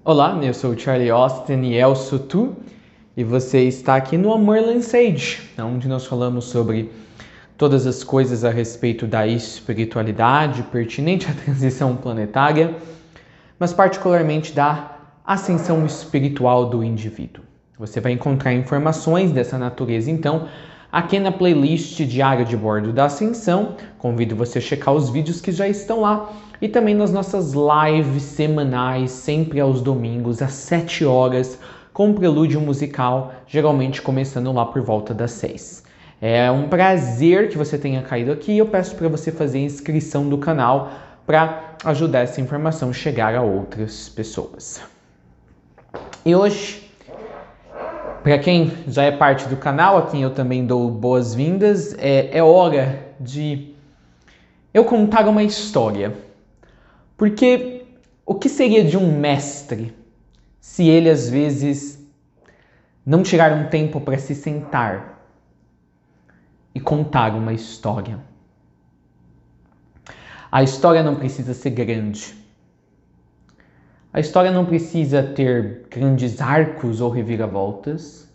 Olá, eu sou o Charlie Austin e eu sou tu, e você está aqui no Amorland Sage, onde nós falamos sobre todas as coisas a respeito da espiritualidade pertinente à transição planetária, mas particularmente da ascensão espiritual do indivíduo. Você vai encontrar informações dessa natureza, então, aqui na playlist Diário de Bordo da Ascensão. Convido você a checar os vídeos que já estão lá e também nas nossas lives semanais, sempre aos domingos, às 7 horas, com prelúdio musical, geralmente começando lá por volta das 6. É um prazer que você tenha caído aqui e eu peço para você fazer a inscrição do canal para ajudar essa informação a chegar a outras pessoas. E hoje, para quem já é parte do canal, a quem eu também dou boas-vindas, é hora de eu contar uma história. Porque o que seria de um mestre se ele às vezes não tirar um tempo para se sentar e contar uma história? A história não precisa ser grande. A história não precisa ter grandes arcos ou reviravoltas.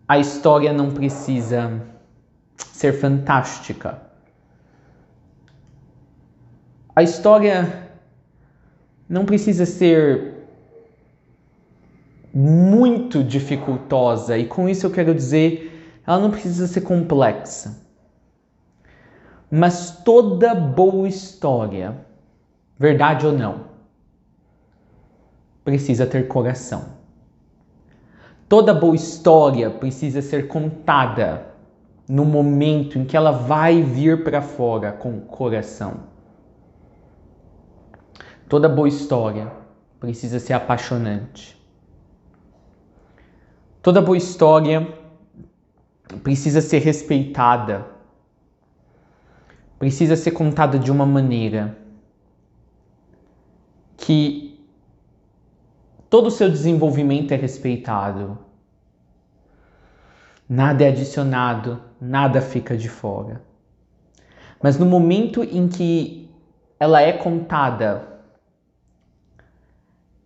A história não precisa ser fantástica. A história não precisa ser muito dificultosa, e com isso eu quero dizer, ela não precisa ser complexa. Mas toda boa história, verdade ou não, precisa ter coração. Toda boa história precisa ser contada no momento em que ela vai vir para fora com coração. Toda boa história precisa ser apaixonante. Toda boa história precisa ser respeitada. Precisa ser contada de uma maneira que todo o seu desenvolvimento é respeitado. Nada é adicionado, nada fica de fora. Mas no momento em que ela é contada,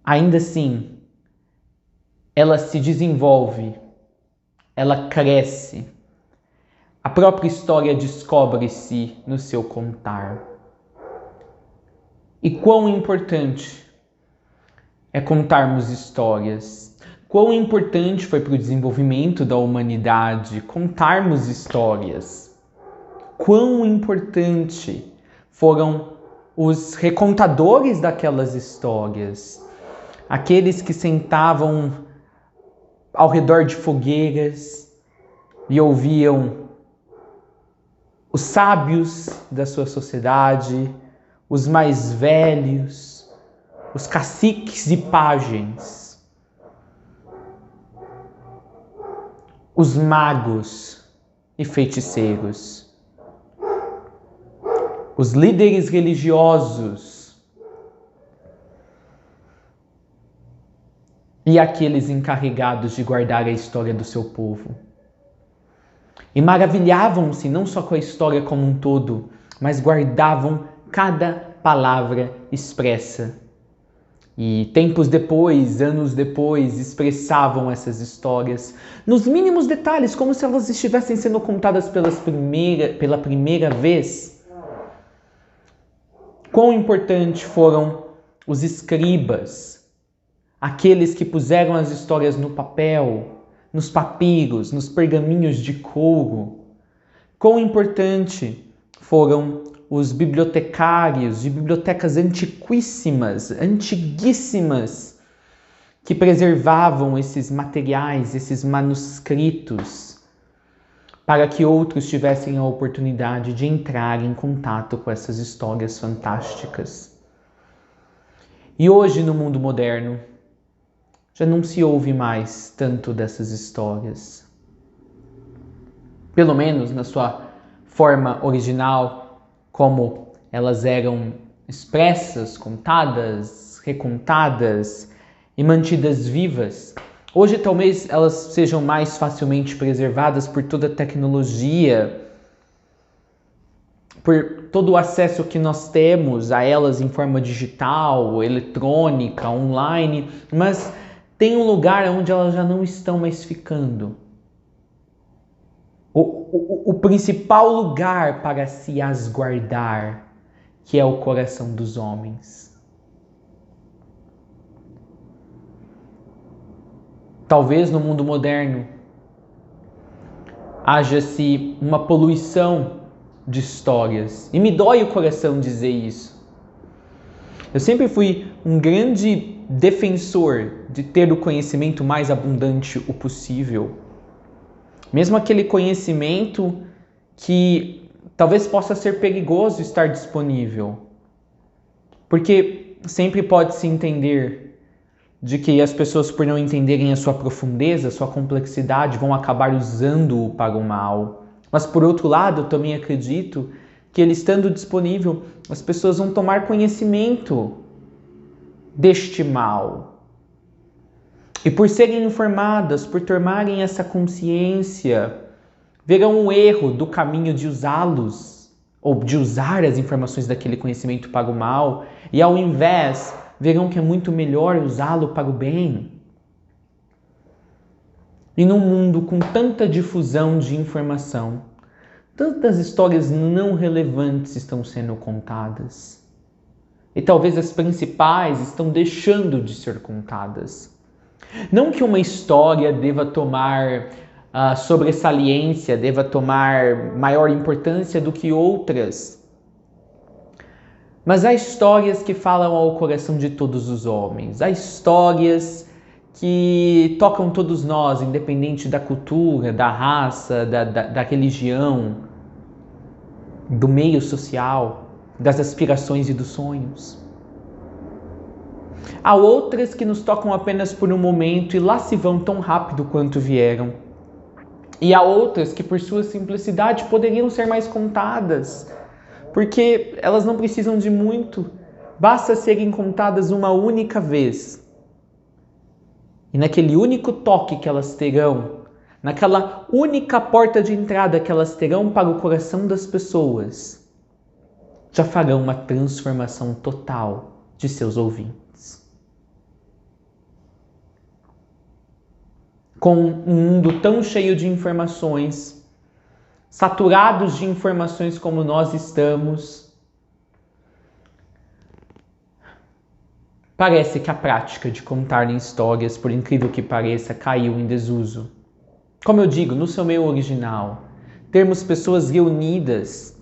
ainda assim, ela se desenvolve, ela cresce. A própria história descobre-se no seu contar. E quão importante é contarmos histórias. Quão importante foi para o desenvolvimento da humanidade contarmos histórias. Quão importante foram os recontadores daquelas histórias. Aqueles que sentavam ao redor de fogueiras e ouviam os sábios da sua sociedade, os mais velhos, os caciques e pajens, os magos e feiticeiros, os líderes religiosos e aqueles encarregados de guardar a história do seu povo. E maravilhavam-se não só com a história como um todo, mas guardavam cada palavra expressa. E tempos depois, anos depois, expressavam essas histórias nos mínimos detalhes, como se elas estivessem sendo contadas pela primeira vez. Quão importante foram os escribas, aqueles que puseram as histórias no papel, nos papiros, nos pergaminhos de couro. Quão importante foram os bibliotecários de bibliotecas antiguíssimas, que preservavam esses materiais, esses manuscritos, para que outros tivessem a oportunidade de entrar em contato com essas histórias fantásticas. E hoje, no mundo moderno, já não se ouve mais tanto dessas histórias. Pelo menos na sua forma original, como elas eram expressas, contadas, recontadas e mantidas vivas. Hoje talvez elas sejam mais facilmente preservadas por toda a tecnologia, por todo o acesso que nós temos a elas em forma digital, eletrônica, online, mas tem um lugar onde elas já não estão mais ficando. O principal lugar para se as guardar, que é o coração dos homens. Talvez no mundo moderno haja-se uma poluição de histórias. E me dói o coração dizer isso. Eu sempre fui um grande defensor de ter o conhecimento mais abundante o possível. Mesmo aquele conhecimento que talvez possa ser perigoso estar disponível. Porque sempre pode-se entender de que as pessoas, por não entenderem a sua profundeza, a sua complexidade, vão acabar usando-o para o mal. Mas, por outro lado, eu também acredito que ele estando disponível, as pessoas vão tomar conhecimento deste mal. E por serem informadas, por tomarem essa consciência, verão o erro do caminho de usá-los, ou de usar as informações daquele conhecimento para o mal, e ao invés, verão que é muito melhor usá-lo para o bem. E num mundo com tanta difusão de informação, tantas histórias não relevantes estão sendo contadas. E talvez as principais estão deixando de ser contadas. Não que uma história deva tomar sobressaliência, deva tomar maior importância do que outras. Mas há histórias que falam ao coração de todos os homens. Há histórias que tocam todos nós, independente da cultura, da raça, da religião, do meio social, das aspirações e dos sonhos. Há outras que nos tocam apenas por um momento e lá se vão tão rápido quanto vieram. E há outras que, por sua simplicidade, poderiam ser mais contadas, porque elas não precisam de muito, basta serem contadas uma única vez. E naquele único toque que elas terão, naquela única porta de entrada que elas terão para o coração das pessoas, já farão uma transformação total de seus ouvintes. Com um mundo tão cheio de informações, saturados de informações como nós estamos, parece que a prática de contar histórias, por incrível que pareça, caiu em desuso. Como eu digo, no seu meio original, termos pessoas reunidas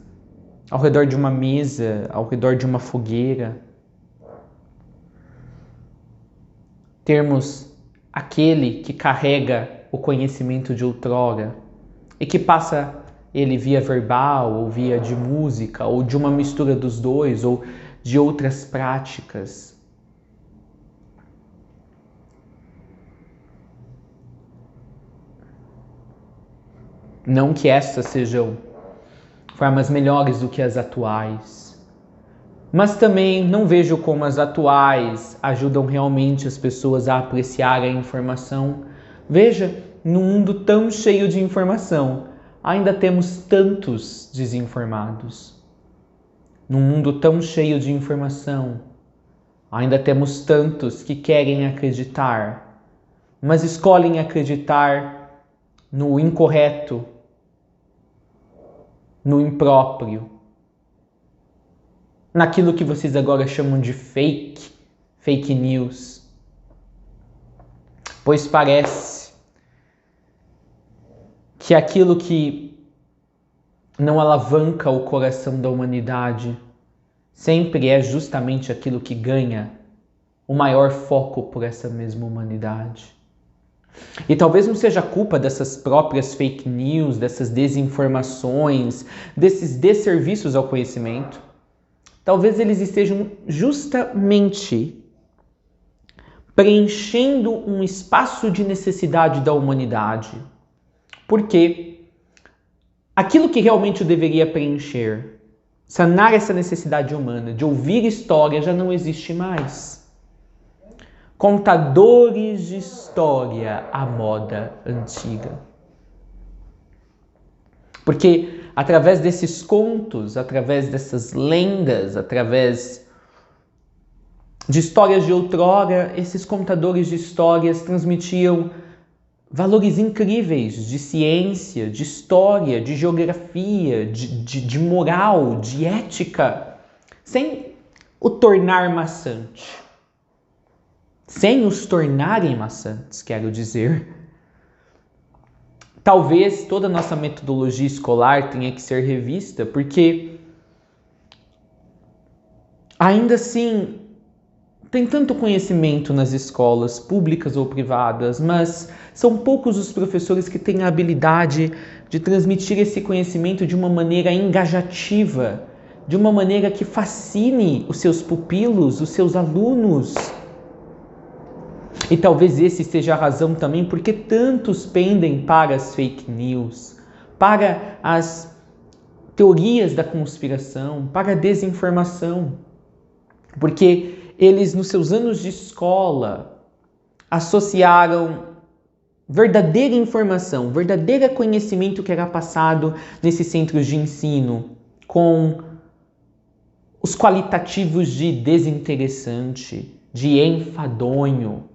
ao redor de uma mesa, ao redor de uma fogueira, termos aquele que carrega o conhecimento de outrora e que passa ele via verbal, ou via de música, ou de uma mistura dos dois, ou de outras práticas. Não que estas sejam formas melhores do que as atuais, mas também não vejo como as atuais ajudam realmente as pessoas a apreciar a informação. Veja, num mundo tão cheio de informação, ainda temos tantos desinformados. Num mundo tão cheio de informação, ainda temos tantos que querem acreditar, mas escolhem acreditar no incorreto, no impróprio, naquilo que vocês agora chamam de fake news. Pois parece que aquilo que não alavanca o coração da humanidade sempre é justamente aquilo que ganha o maior foco por essa mesma humanidade. E talvez não seja culpa dessas próprias fake news, dessas desinformações, desses desserviços ao conhecimento. Talvez eles estejam justamente preenchendo um espaço de necessidade da humanidade. Porque aquilo que realmente o deveria preencher, sanar essa necessidade humana de ouvir história, já não existe mais. Contadores de história à moda antiga. Porque através desses contos, através dessas lendas, através de histórias de outrora, esses contadores de histórias transmitiam valores incríveis de ciência, de história, de geografia, de moral, de ética, sem o tornar maçante. Sem os tornarem maçantes, quero dizer. Talvez toda a nossa metodologia escolar tenha que ser revista, porque ainda assim tem tanto conhecimento nas escolas públicas ou privadas, mas são poucos os professores que têm a habilidade de transmitir esse conhecimento de uma maneira engajativa, de uma maneira que fascine os seus pupilos, os seus alunos. E talvez esse seja a razão também porque tantos pendem para as fake news, para as teorias da conspiração, para a desinformação. Porque eles, nos seus anos de escola, associaram verdadeira informação, verdadeiro conhecimento que era passado nesses centros de ensino com os qualitativos de desinteressante, de enfadonho.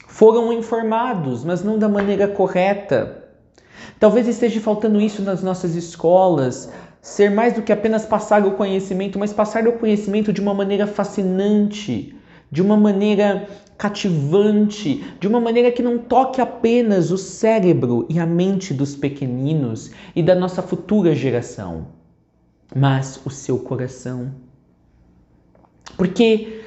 Foram informados, mas não da maneira correta. Talvez esteja faltando isso nas nossas escolas, ser mais do que apenas passar o conhecimento, mas passar o conhecimento de uma maneira fascinante, de uma maneira cativante, de uma maneira que não toque apenas o cérebro e a mente dos pequeninos e da nossa futura geração, mas o seu coração. Porque,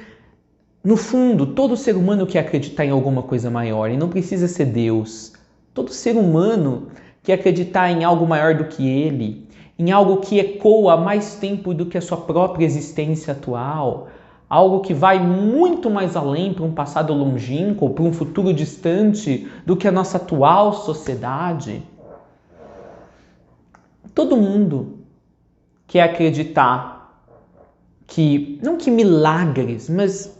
no fundo, todo ser humano quer acreditar em alguma coisa maior, e não precisa ser Deus. Todo ser humano quer acreditar em algo maior do que ele, em algo que ecoa mais tempo do que a sua própria existência atual, algo que vai muito mais além para um passado longínquo, para um futuro distante do que a nossa atual sociedade. Todo mundo quer acreditar que, não que milagres, mas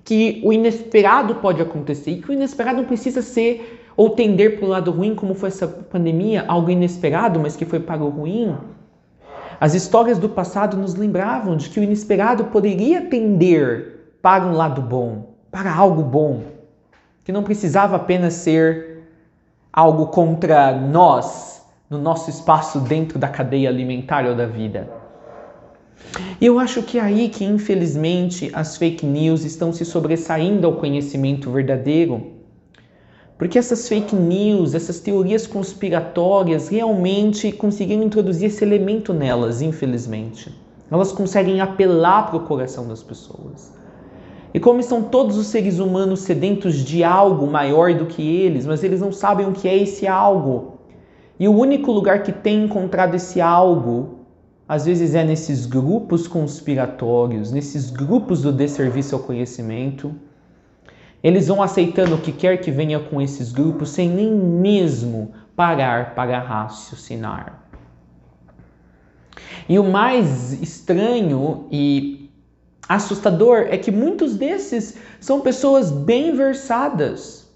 que o inesperado pode acontecer e que o inesperado não precisa ser ou tender para o lado ruim, como foi essa pandemia, algo inesperado, mas que foi para o ruim. As histórias do passado nos lembravam de que o inesperado poderia tender para um lado bom, para algo bom, que não precisava apenas ser algo contra nós, no nosso espaço dentro da cadeia alimentar ou da vida. E eu acho que é aí que, infelizmente, as fake news estão se sobressaindo ao conhecimento verdadeiro. Porque essas fake news, essas teorias conspiratórias realmente conseguiram introduzir esse elemento nelas, infelizmente. Elas conseguem apelar para o coração das pessoas. E como estão todos os seres humanos sedentos de algo maior do que eles, mas eles não sabem o que é esse algo. E o único lugar que tem encontrado esse algo, às vezes é nesses grupos conspiratórios, nesses grupos do desserviço ao conhecimento. Eles vão aceitando o que quer que venha com esses grupos sem nem mesmo parar para raciocinar. E o mais estranho e assustador é que muitos desses são pessoas bem versadas.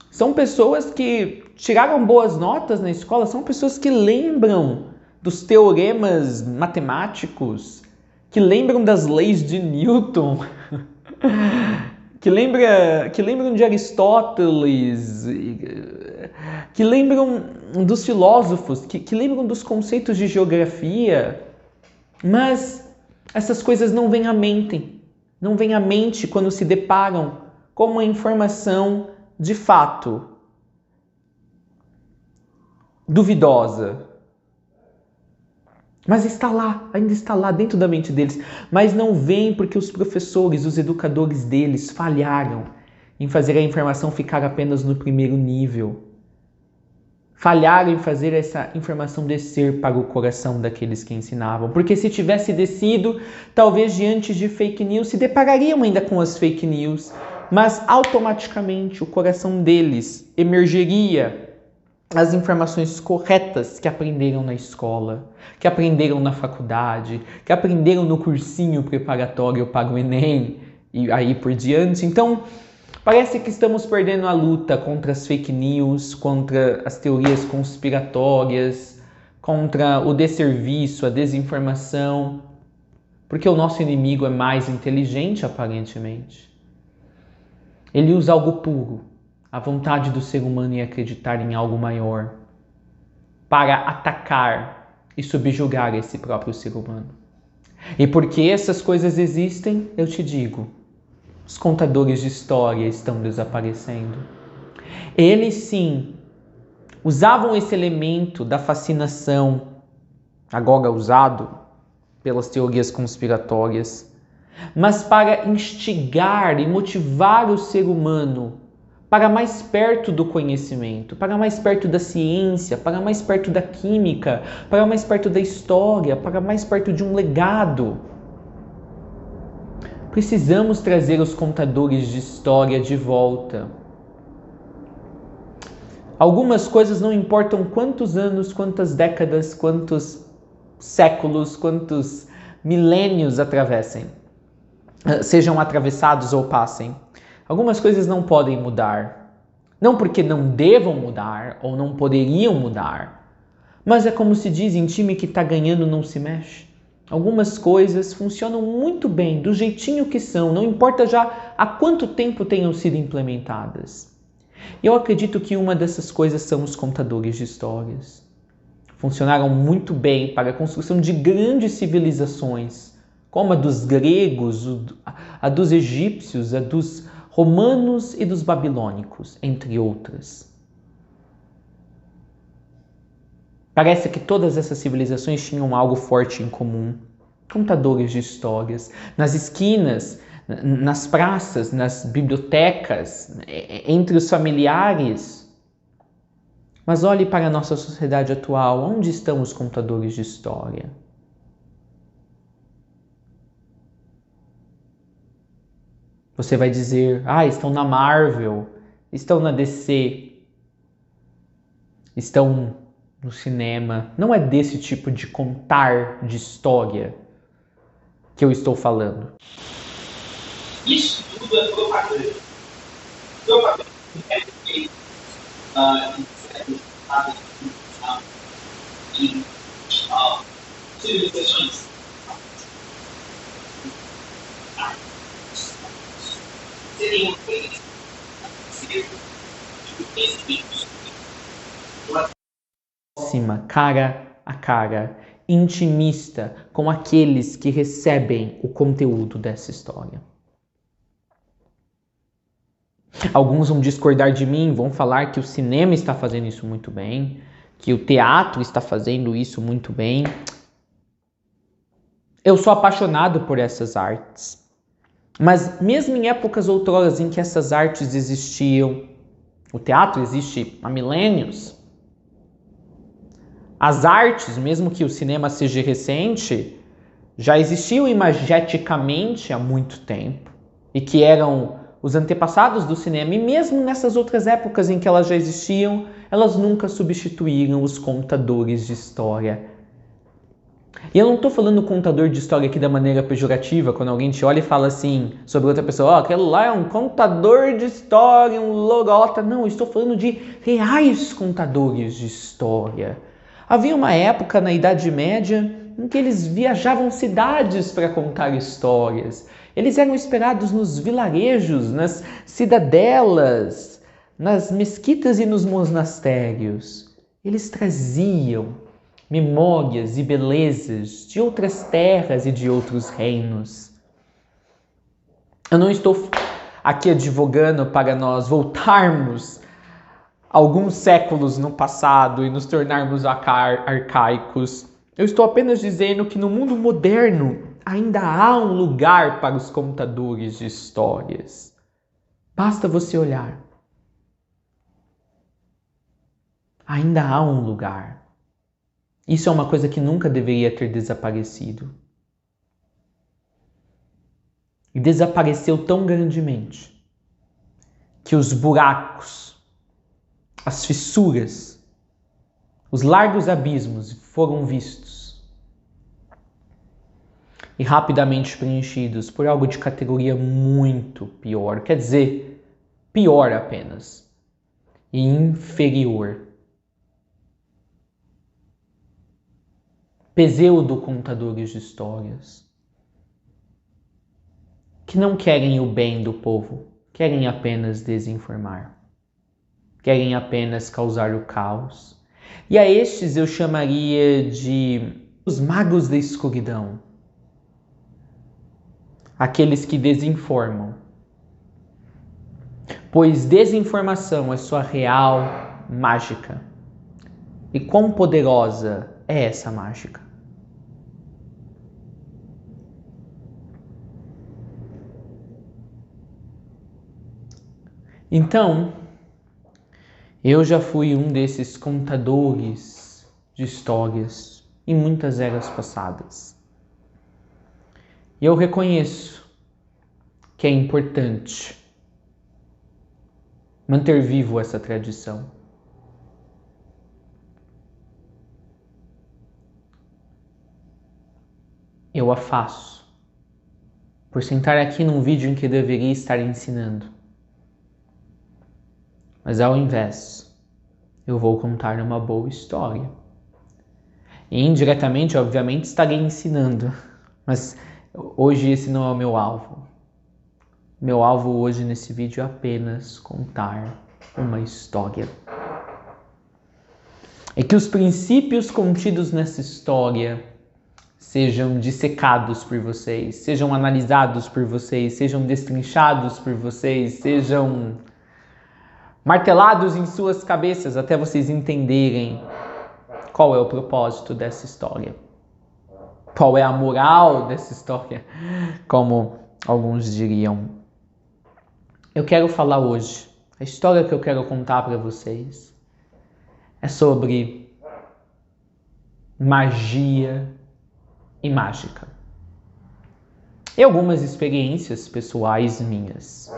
São pessoas que tiraram boas notas na escola, são pessoas que lembram dos teoremas matemáticos, que lembram das leis de Newton, que lembram de Aristóteles, que lembram dos filósofos, que lembram dos conceitos de geografia, mas essas coisas não vêm à mente quando se deparam com uma informação de fato duvidosa. Mas está lá, ainda está lá dentro da mente deles. Mas não vem porque os professores, os educadores deles falharam em fazer a informação ficar apenas no primeiro nível. Falharam em fazer essa informação descer para o coração daqueles que ensinavam. Porque se tivesse descido, talvez diante de fake news, se deparariam ainda com as fake news. Mas automaticamente o coração deles emergeria as informações corretas que aprenderam na escola, que aprenderam na faculdade, que aprenderam no cursinho preparatório para o Enem e aí por diante. Então, Parece que estamos perdendo a luta contra as fake news, contra as teorias conspiratórias, contra o desserviço, a desinformação, porque o nosso inimigo é mais inteligente, aparentemente. Ele usa algo puro, a vontade do ser humano em acreditar em algo maior, para atacar e subjugar esse próprio ser humano. E porque essas coisas existem, eu te digo, os contadores de história estão desaparecendo. Eles sim usavam esse elemento da fascinação, agora usado pelas teorias conspiratórias, mas para instigar e motivar o ser humano para mais perto do conhecimento, para mais perto da ciência, para mais perto da química, para mais perto da história, para mais perto de um legado. Precisamos trazer os contadores de história de volta. Algumas coisas não importam quantos anos, quantas décadas, quantos séculos, quantos milênios atravessem, sejam atravessados ou passem. Algumas coisas não podem mudar. Não porque não devam mudar ou não poderiam mudar, mas é como se diz em time que está ganhando não se mexe. Algumas coisas funcionam muito bem, do jeitinho que são, não importa já há quanto tempo tenham sido implementadas. Eu acredito que uma dessas coisas são os contadores de histórias. Funcionaram muito bem para a construção de grandes civilizações, como a dos gregos, a dos egípcios, a dos romanos e dos babilônicos, entre outras. Parece que todas essas civilizações tinham algo forte em comum. Contadores de histórias. Nas esquinas, nas praças, nas bibliotecas, entre os familiares. Mas olhe para a nossa sociedade atual. Onde estão os contadores de história? Você vai dizer, estão na Marvel, estão na DC, estão no cinema. Não é desse tipo de contar de história que eu estou falando. Isso tudo é propaganda. Propaganda é feita em civilizações. Seriam feitas de conhecimentos próxima, cara a cara, intimista com aqueles que recebem o conteúdo dessa história. Alguns vão discordar de mim, vão falar que o cinema está fazendo isso muito bem, que o teatro está fazendo isso muito bem. Eu sou apaixonado por essas artes. Mas mesmo em épocas outroras em que essas artes existiam, o teatro existe há milênios, as artes, mesmo que o cinema seja recente, já existiam imageticamente há muito tempo e que eram os antepassados do cinema. E mesmo nessas outras épocas em que elas já existiam, elas nunca substituíram os contadores de história. E eu não estou falando contador de história aqui da maneira pejorativa, quando alguém te olha e fala assim sobre outra pessoa, aquele lá é um contador de história, um lorota. Não, eu estou falando de reais contadores de história. Havia uma época na Idade Média em que eles viajavam cidades para contar histórias. Eles eram esperados nos vilarejos, nas cidadelas, nas mesquitas e nos monastérios. Eles traziam memórias e belezas de outras terras e de outros reinos. Eu não estou aqui advogando para nós voltarmos alguns séculos no passado e nos tornarmos arcaicos. Eu estou apenas dizendo que no mundo moderno ainda há um lugar para os contadores de histórias. Basta você olhar. Ainda há um lugar. Isso é uma coisa que nunca deveria ter desaparecido. E desapareceu tão grandemente que os buracos, as fissuras, os largos abismos foram vistos e rapidamente preenchidos por algo de categoria muito pior. Quer dizer, pior apenas e inferior. Pseudo-contadores de histórias que não querem o bem do povo, querem apenas desinformar, querem apenas causar o caos. E a estes eu chamaria de os magos da escuridão, aqueles que desinformam, pois desinformação é sua real mágica. E quão poderosa é essa mágica? Então, eu já fui um desses contadores de histórias em muitas eras passadas. E eu reconheço que é importante manter vivo essa tradição. Eu a faço por sentar aqui num vídeo em que deveria estar ensinando. Mas ao invés, eu vou contar uma boa história. E indiretamente, obviamente, estarei ensinando. Mas hoje esse não é o meu alvo. Meu alvo hoje nesse vídeo é apenas contar uma história. E que os princípios contidos nessa história sejam dissecados por vocês, sejam analisados por vocês, sejam destrinchados por vocês, sejam martelados em suas cabeças até vocês entenderem qual é o propósito dessa história. Qual é a moral dessa história, como alguns diriam. Eu quero falar hoje, a história que eu quero contar para vocês é sobre magia e mágica. E algumas experiências pessoais minhas.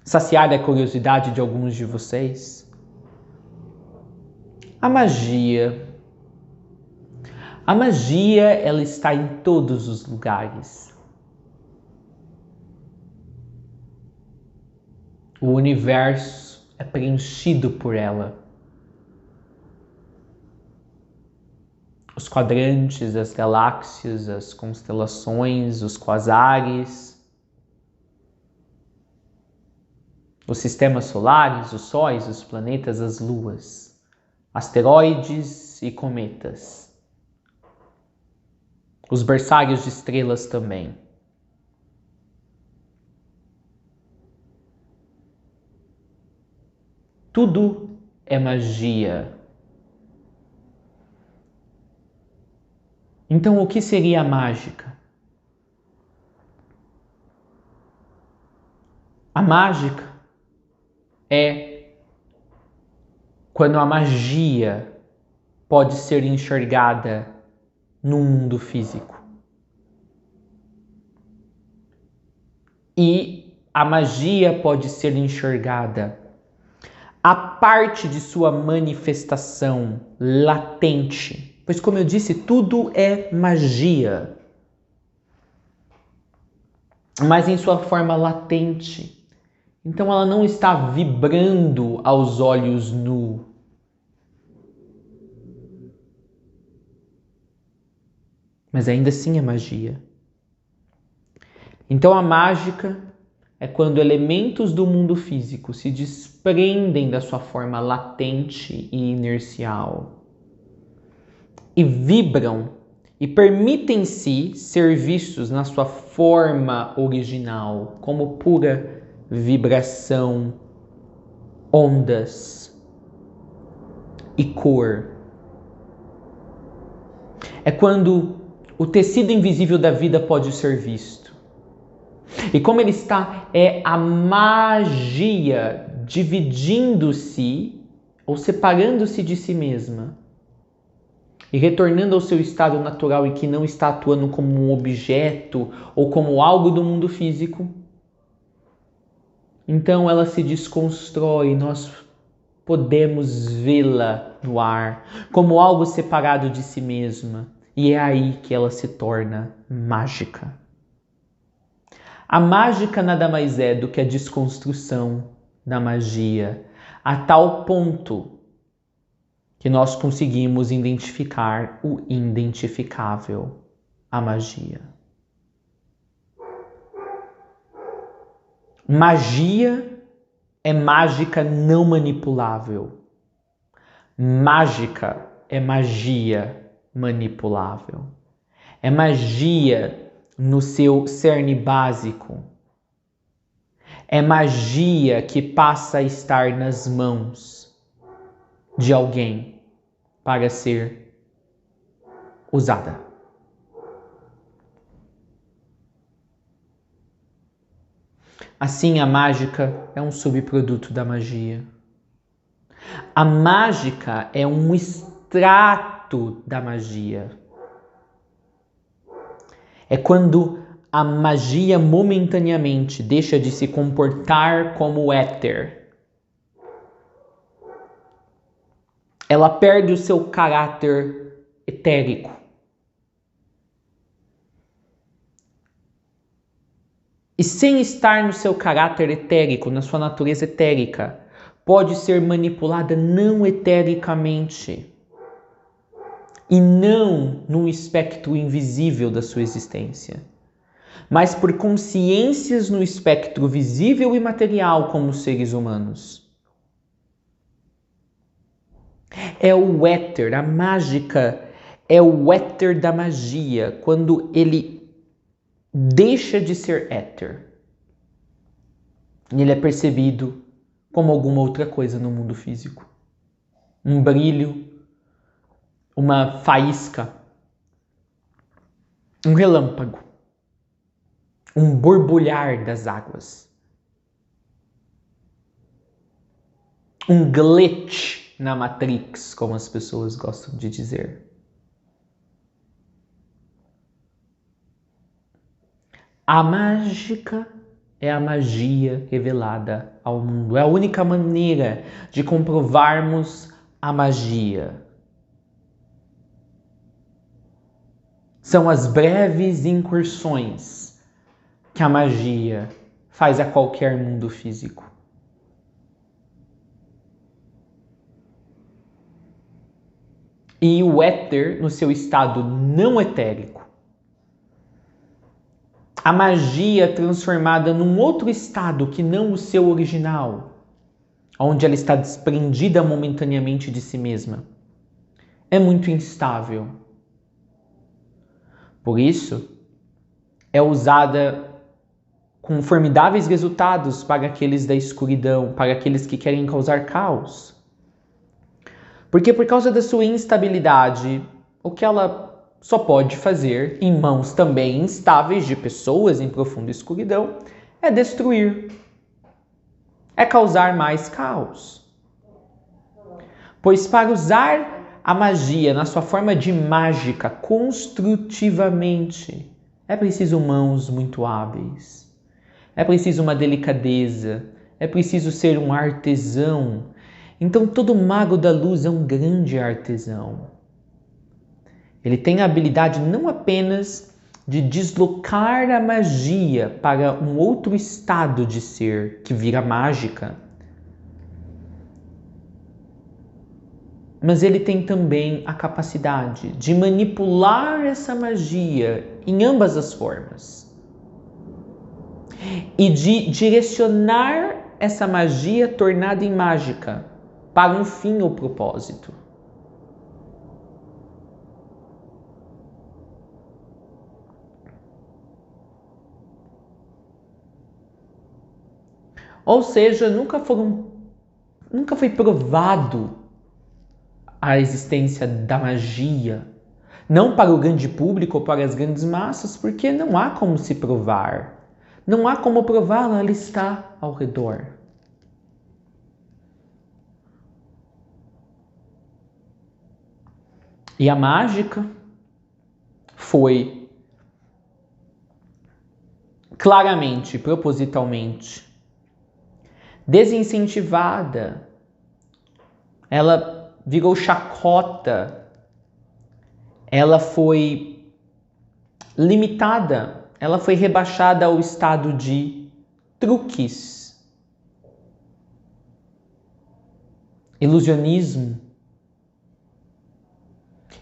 Saciar a curiosidade de alguns de vocês. A magia, ela está em todos os lugares. O universo é preenchido por ela. Os quadrantes, as galáxias, as constelações, os quasares, os sistemas solares, os sóis, os planetas, as luas, asteroides e cometas, os berçários de estrelas também. Tudo é magia. Então, o que seria a mágica? A mágica é quando a magia pode ser enxergada no mundo físico. E a magia pode ser enxergada a parte de sua manifestação latente. Pois, como eu disse, tudo é magia. Mas em sua forma latente. Então ela não está vibrando aos olhos nu. Mas ainda assim é magia. Então a mágica é quando elementos do mundo físico se desprendem da sua forma latente e inercial e vibram e permitem-se ser vistos na sua forma original, como pura vibração, ondas e cor. É quando o tecido invisível da vida pode ser visto. E como ele está, é a magia dividindo-se ou separando-se de si mesma e retornando ao seu estado natural e que não está atuando como um objeto ou como algo do mundo físico. Então ela se desconstrói, nós podemos vê-la no ar como algo separado de si mesma. E é aí que ela se torna mágica. A mágica nada mais é do que a desconstrução da magia, a tal ponto que nós conseguimos identificar o identificável, a magia. Magia é mágica não manipulável. Mágica é magia manipulável. É magia no seu cerne básico. É magia que passa a estar nas mãos de alguém para ser usada. Assim, a mágica é um subproduto da magia. A mágica é um extrato da magia. É quando a magia momentaneamente deixa de se comportar como éter. Ela perde o seu caráter etérico. E sem estar no seu caráter etérico, na sua natureza etérica, pode ser manipulada não etericamente e não num espectro invisível da sua existência, mas por consciências no espectro visível e material como seres humanos. É o éter, a mágica é o éter da magia, quando ele deixa de ser éter. E ele é percebido como alguma outra coisa no mundo físico. Um brilho, uma faísca, um relâmpago, um borbulhar das águas, um glitch na Matrix, como as pessoas gostam de dizer. A mágica é a magia revelada ao mundo. É a única maneira de comprovarmos a magia. São as breves incursões que a magia faz a qualquer mundo físico. E o éter, no seu estado não etérico, a magia transformada num outro estado que não o seu original, onde ela está desprendida momentaneamente de si mesma, é muito instável. Por isso, é usada com formidáveis resultados para aqueles da escuridão, para aqueles que querem causar caos. Porque por causa da sua instabilidade, o que ela só pode fazer em mãos também instáveis de pessoas em profunda escuridão é destruir, é causar mais caos. Pois para usar a magia na sua forma de mágica construtivamente, é preciso mãos muito hábeis, é preciso uma delicadeza, é preciso ser um artesão. Então todo mago da luz é um grande artesão. Ele tem a habilidade não apenas de deslocar a magia para um outro estado de ser, que vira mágica, mas ele tem também a capacidade de manipular essa magia em ambas as formas e de direcionar essa magia tornada em mágica para um fim ou propósito. Ou seja, nunca foi provado a existência da magia. Não para o grande público ou para as grandes massas, porque não há como se provar. Não há como prová-la, ela está ao redor. E a mágica foi claramente, propositalmente, desincentivada. Ela virou chacota. Ela foi limitada. Ela foi rebaixada ao estado de truques. ilusionismo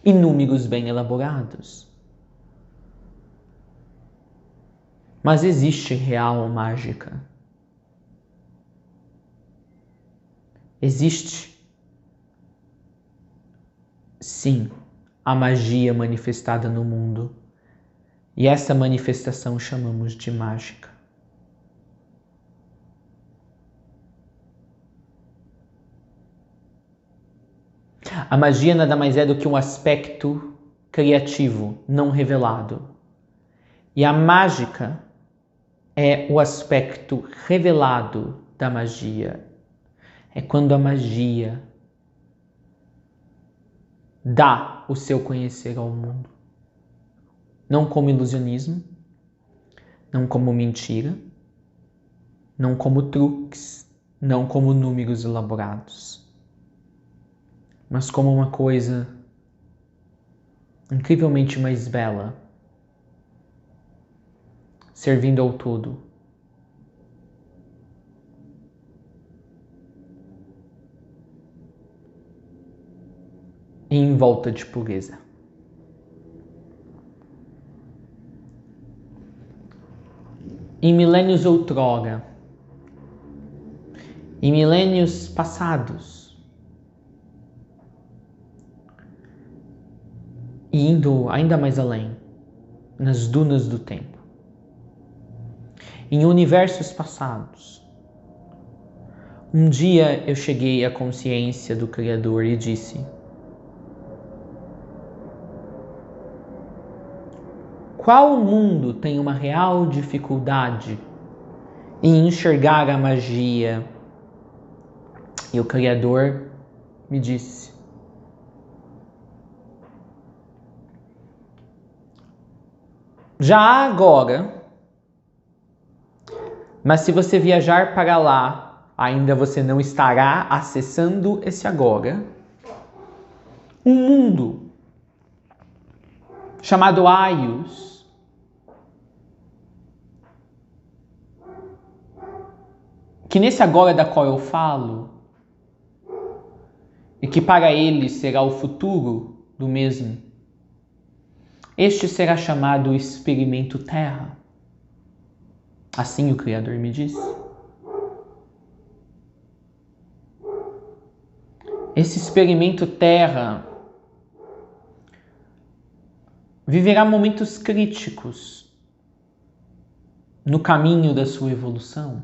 e números bem elaborados. Mas existe real mágica. Existe, sim, a magia manifestada no mundo. E essa manifestação chamamos de mágica. A magia nada mais é do que um aspecto criativo, não revelado. E a mágica é o aspecto revelado da magia. É quando a magia dá o seu conhecer ao mundo. Não como ilusionismo, não como mentira, não como truques, não como números elaborados, mas como uma coisa incrivelmente mais bela, servindo ao todo. E em volta de pureza. Em milênios outrora, em milênios passados, e indo ainda mais além, nas dunas do tempo, em universos passados, um dia eu cheguei à consciência do Criador e disse: qual mundo tem uma real dificuldade em enxergar a magia? E o Criador me disse: já há agora, mas se você viajar para lá, ainda você não estará acessando esse agora, um mundo chamado Aios, que nesse agora da qual eu falo, e que para ele será o futuro do mesmo, este será chamado Experimento Terra. Assim o Criador me disse. Esse Experimento Terra viverá momentos críticos no caminho da sua evolução.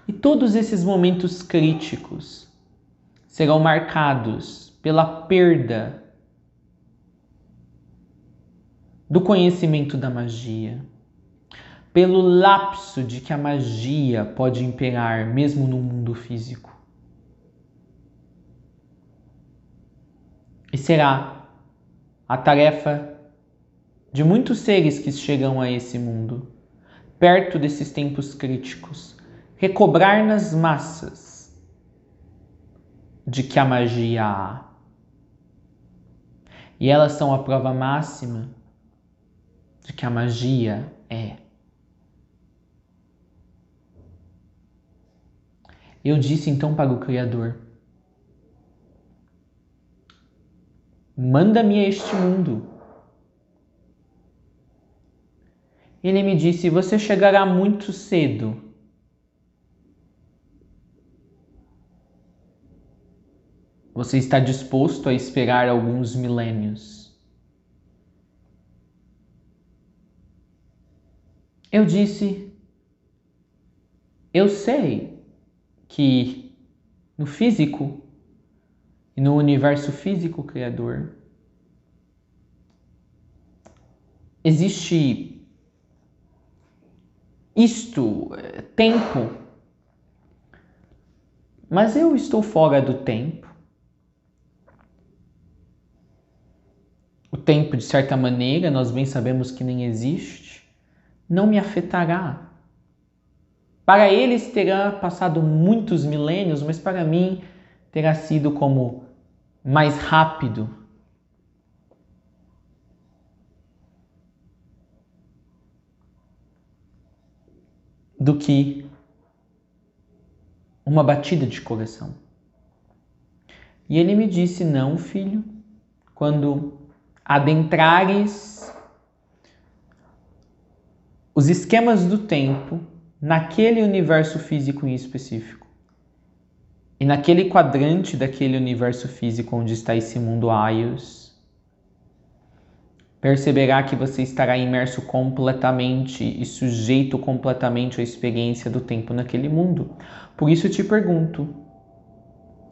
E todos esses momentos críticos serão marcados pela perda do conhecimento da magia, pelo lapso de que a magia pode imperar mesmo no mundo físico. E será a tarefa de muitos seres que chegam a esse mundo, perto desses tempos críticos, recobrar nas massas de que a magia há. E elas são a prova máxima de que a magia é. Eu disse então para o Criador: manda-me a este mundo. Ele me disse: você chegará muito cedo. Você está disposto a esperar alguns milênios? Eu disse: eu sei que no físico e no universo físico criador existe tempo, mas eu estou fora do tempo. O tempo, de certa maneira, nós bem sabemos que nem existe, não me afetará. Para eles terá passado muitos milênios, mas para mim terá sido como mais rápido. Do que uma batida de coração. E ele me disse: não, filho, quando adentrares os esquemas do tempo naquele universo físico em específico, e naquele quadrante daquele universo físico onde está esse mundo Aios, perceberá que você estará imerso completamente e sujeito completamente à experiência do tempo naquele mundo. Por isso eu te pergunto,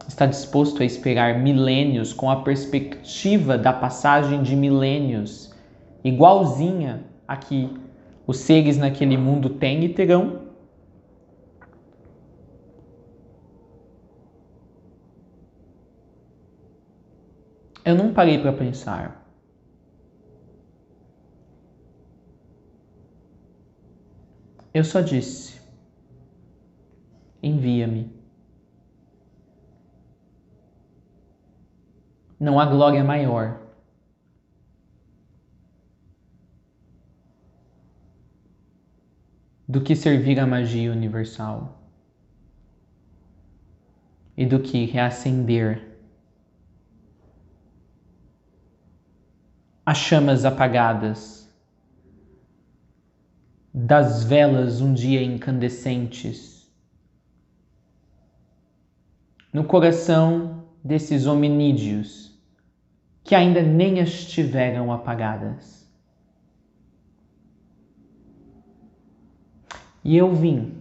está disposto a esperar milênios com a perspectiva da passagem de milênios, igualzinha a que os seres naquele mundo têm e terão? Eu não parei para pensar. Eu só disse: envia-me. Não há glória maior do que servir a magia universal e do que reacender as chamas apagadas das velas um dia incandescentes no coração desses hominídeos que ainda nem as tiveram apagadas. E eu vim.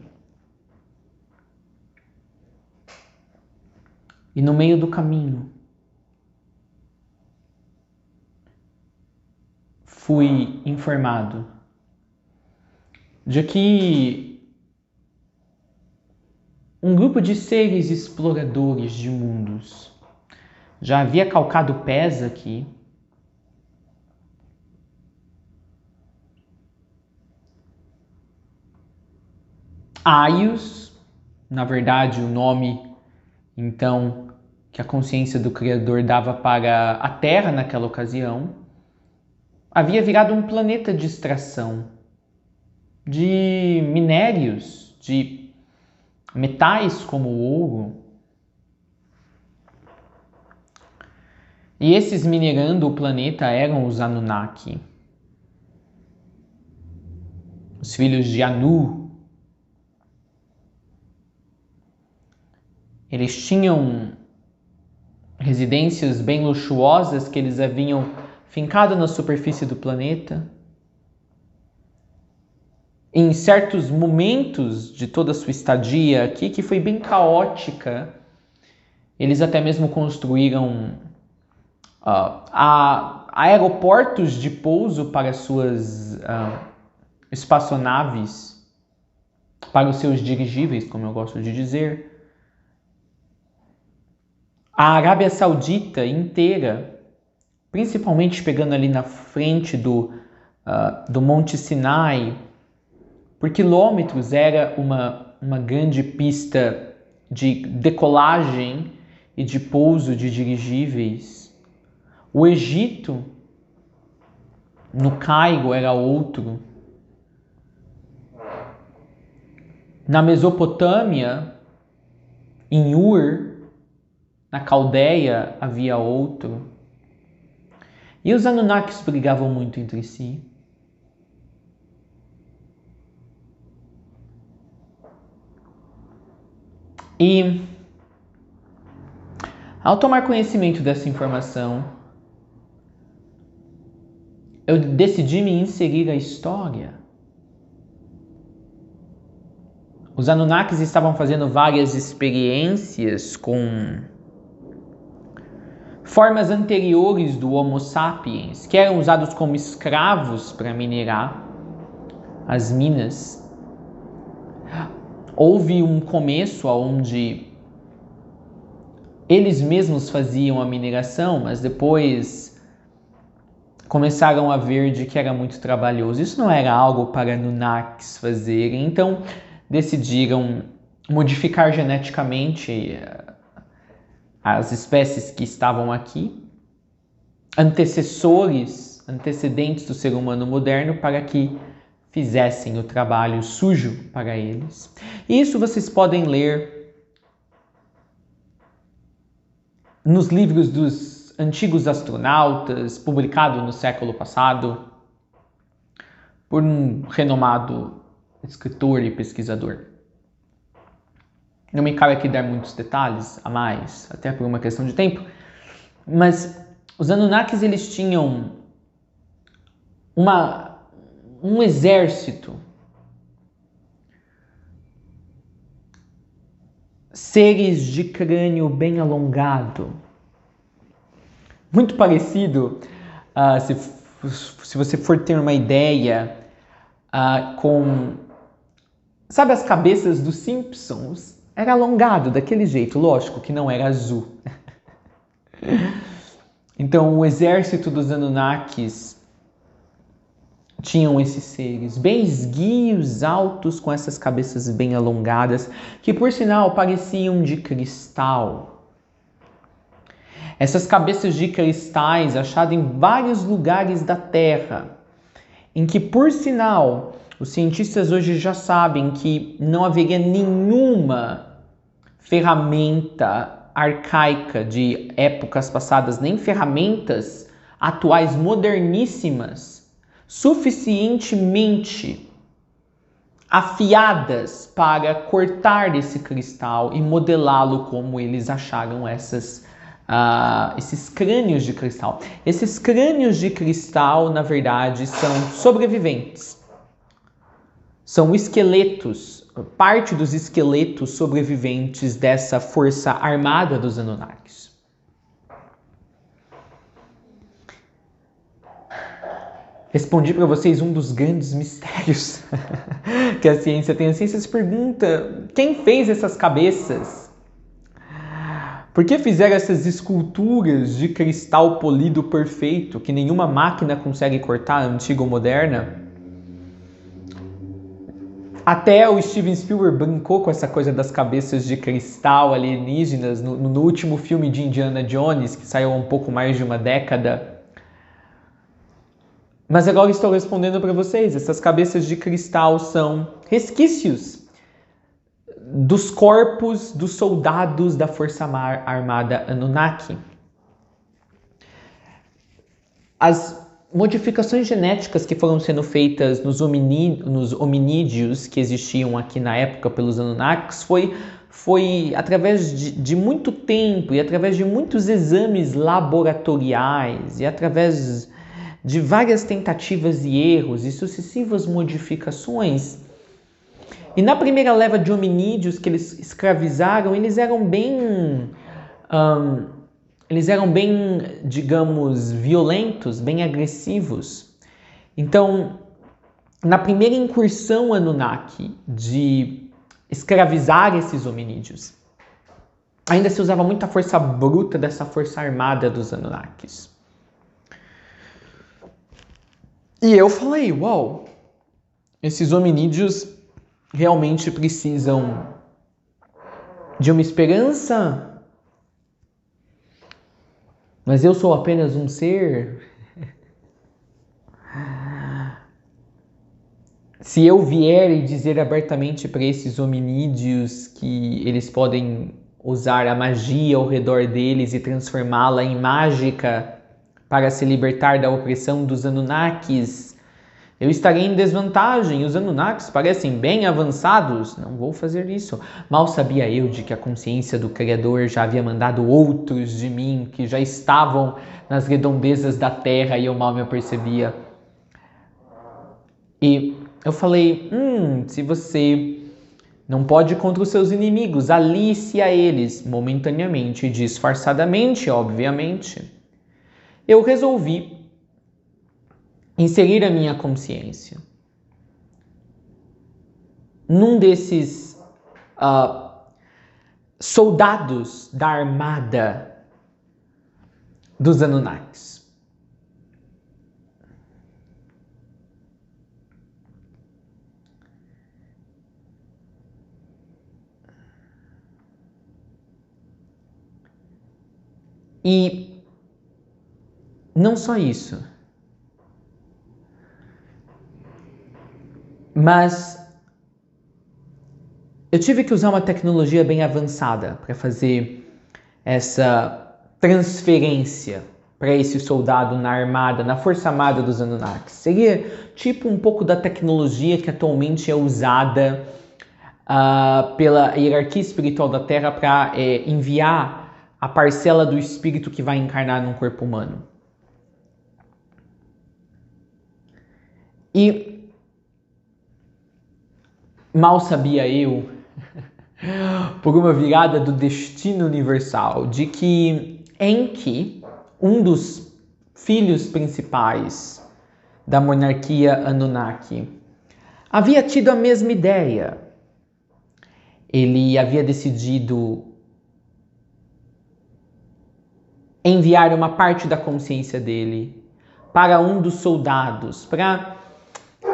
E no meio do caminho, fui informado de que um grupo de seres exploradores de mundos já havia calcado pés aqui Aios, na verdade o nome então que a consciência do Criador dava para a Terra naquela ocasião, havia virado um planeta de extração de minérios, de metais como o ouro. E esses minerando o planeta eram os Anunnaki, os filhos de Anu. Eles tinham residências bem luxuosas que eles haviam fincado na superfície do planeta. Em certos momentos de toda a sua estadia aqui, que foi bem caótica, eles até mesmo construíram aeroportos de pouso para suas espaçonaves, para os seus dirigíveis, como eu gosto de dizer. A Arábia Saudita inteira, principalmente pegando ali na frente do Monte Sinai, por quilômetros era uma grande pista de decolagem e de pouso de dirigíveis. O Egito, no Cairo, era outro. Na Mesopotâmia, em Ur, na Caldeia, havia outro. E os Anunnakis brigavam muito entre si. E, ao tomar conhecimento dessa informação, eu decidi me inserir à história. Os Anunnakis estavam fazendo várias experiências com formas anteriores do Homo sapiens, que eram usados como escravos para minerar as minas. Houve um começo onde eles mesmos faziam a mineração, mas depois começaram a ver de que era muito trabalhoso. Isso não era algo para Anunnakis fazerem, então decidiram modificar geneticamente as espécies que estavam aqui, antecedentes do ser humano moderno, para que fizessem o trabalho sujo para eles. E isso vocês podem ler nos livros dos antigos astronautas, publicado no século passado por um renomado escritor e pesquisador. Não me cabe aqui dar muitos detalhes a mais, até por uma questão de tempo, mas os Anunnakis, eles tinham um exército, seres de crânio bem alongado, muito parecido, se você for ter uma ideia, com, sabe, as cabeças dos Simpsons? Era alongado daquele jeito, lógico que não era azul. Então, o exército dos Anunnakis tinham esses seres bem esguios, altos, com essas cabeças bem alongadas, que por sinal pareciam de cristal. Essas cabeças de cristais achadas em vários lugares da Terra, em que por sinal os cientistas hoje já sabem que não haveria nenhuma ferramenta arcaica de épocas passadas, nem ferramentas atuais moderníssimas, suficientemente afiadas para cortar esse cristal e modelá-lo como eles acharam esses crânios de cristal. Esses crânios de cristal, na verdade, são sobreviventes. São esqueletos, parte dos esqueletos sobreviventes dessa força armada dos Anunnakis. Respondi para vocês um dos grandes mistérios que a ciência tem. A ciência se pergunta: quem fez essas cabeças? Por que fizeram essas esculturas de cristal polido perfeito que nenhuma máquina consegue cortar, antiga ou moderna? Até o Steven Spielberg brincou com essa coisa das cabeças de cristal alienígenas no último filme de Indiana Jones, que saiu há um pouco mais de uma década. Mas agora estou respondendo para vocês. Essas cabeças de cristal são resquícios dos corpos dos soldados da Força Armada Anunnaki. As modificações genéticas que foram sendo feitas nos hominídeos que existiam aqui na época pelos Anunnakis foi através de muito tempo e através de muitos exames laboratoriais e através de várias tentativas e erros e sucessivas modificações. E na primeira leva de hominídeos que eles escravizaram, eles eram bem, digamos, violentos, bem agressivos. Então, na primeira incursão Anunnaki de escravizar esses hominídeos, ainda se usava muita força bruta dessa força armada dos Anunnakis. E eu falei, uau, esses hominídeos realmente precisam de uma esperança, mas eu sou apenas um ser. Se eu vier e dizer abertamente para esses hominídeos que eles podem usar a magia ao redor deles e transformá-la em mágica para se libertar da opressão dos Anunnakis, eu estarei em desvantagem. Os Anunnakis parecem bem avançados. Não vou fazer isso. Mal sabia eu de que a consciência do Criador já havia mandado outros de mim que já estavam nas redondezas da Terra e eu mal me apercebia. E eu falei, se você não pode ir contra os seus inimigos, alice a eles, momentaneamente e disfarçadamente, obviamente. Eu resolvi inserir a minha consciência num desses soldados da armada dos Anunnakis. E não só isso, mas eu tive que usar uma tecnologia bem avançada para fazer essa transferência para esse soldado na armada, na força armada dos Anunnakis. Seria tipo um pouco da tecnologia que atualmente é usada pela hierarquia espiritual da Terra para enviar a parcela do espírito que vai encarnar num corpo humano. E mal sabia eu, por uma virada do destino universal, de que Enki, um dos filhos principais da monarquia Anunnaki, havia tido a mesma ideia. Ele havia decidido enviar uma parte da consciência dele para um dos soldados, para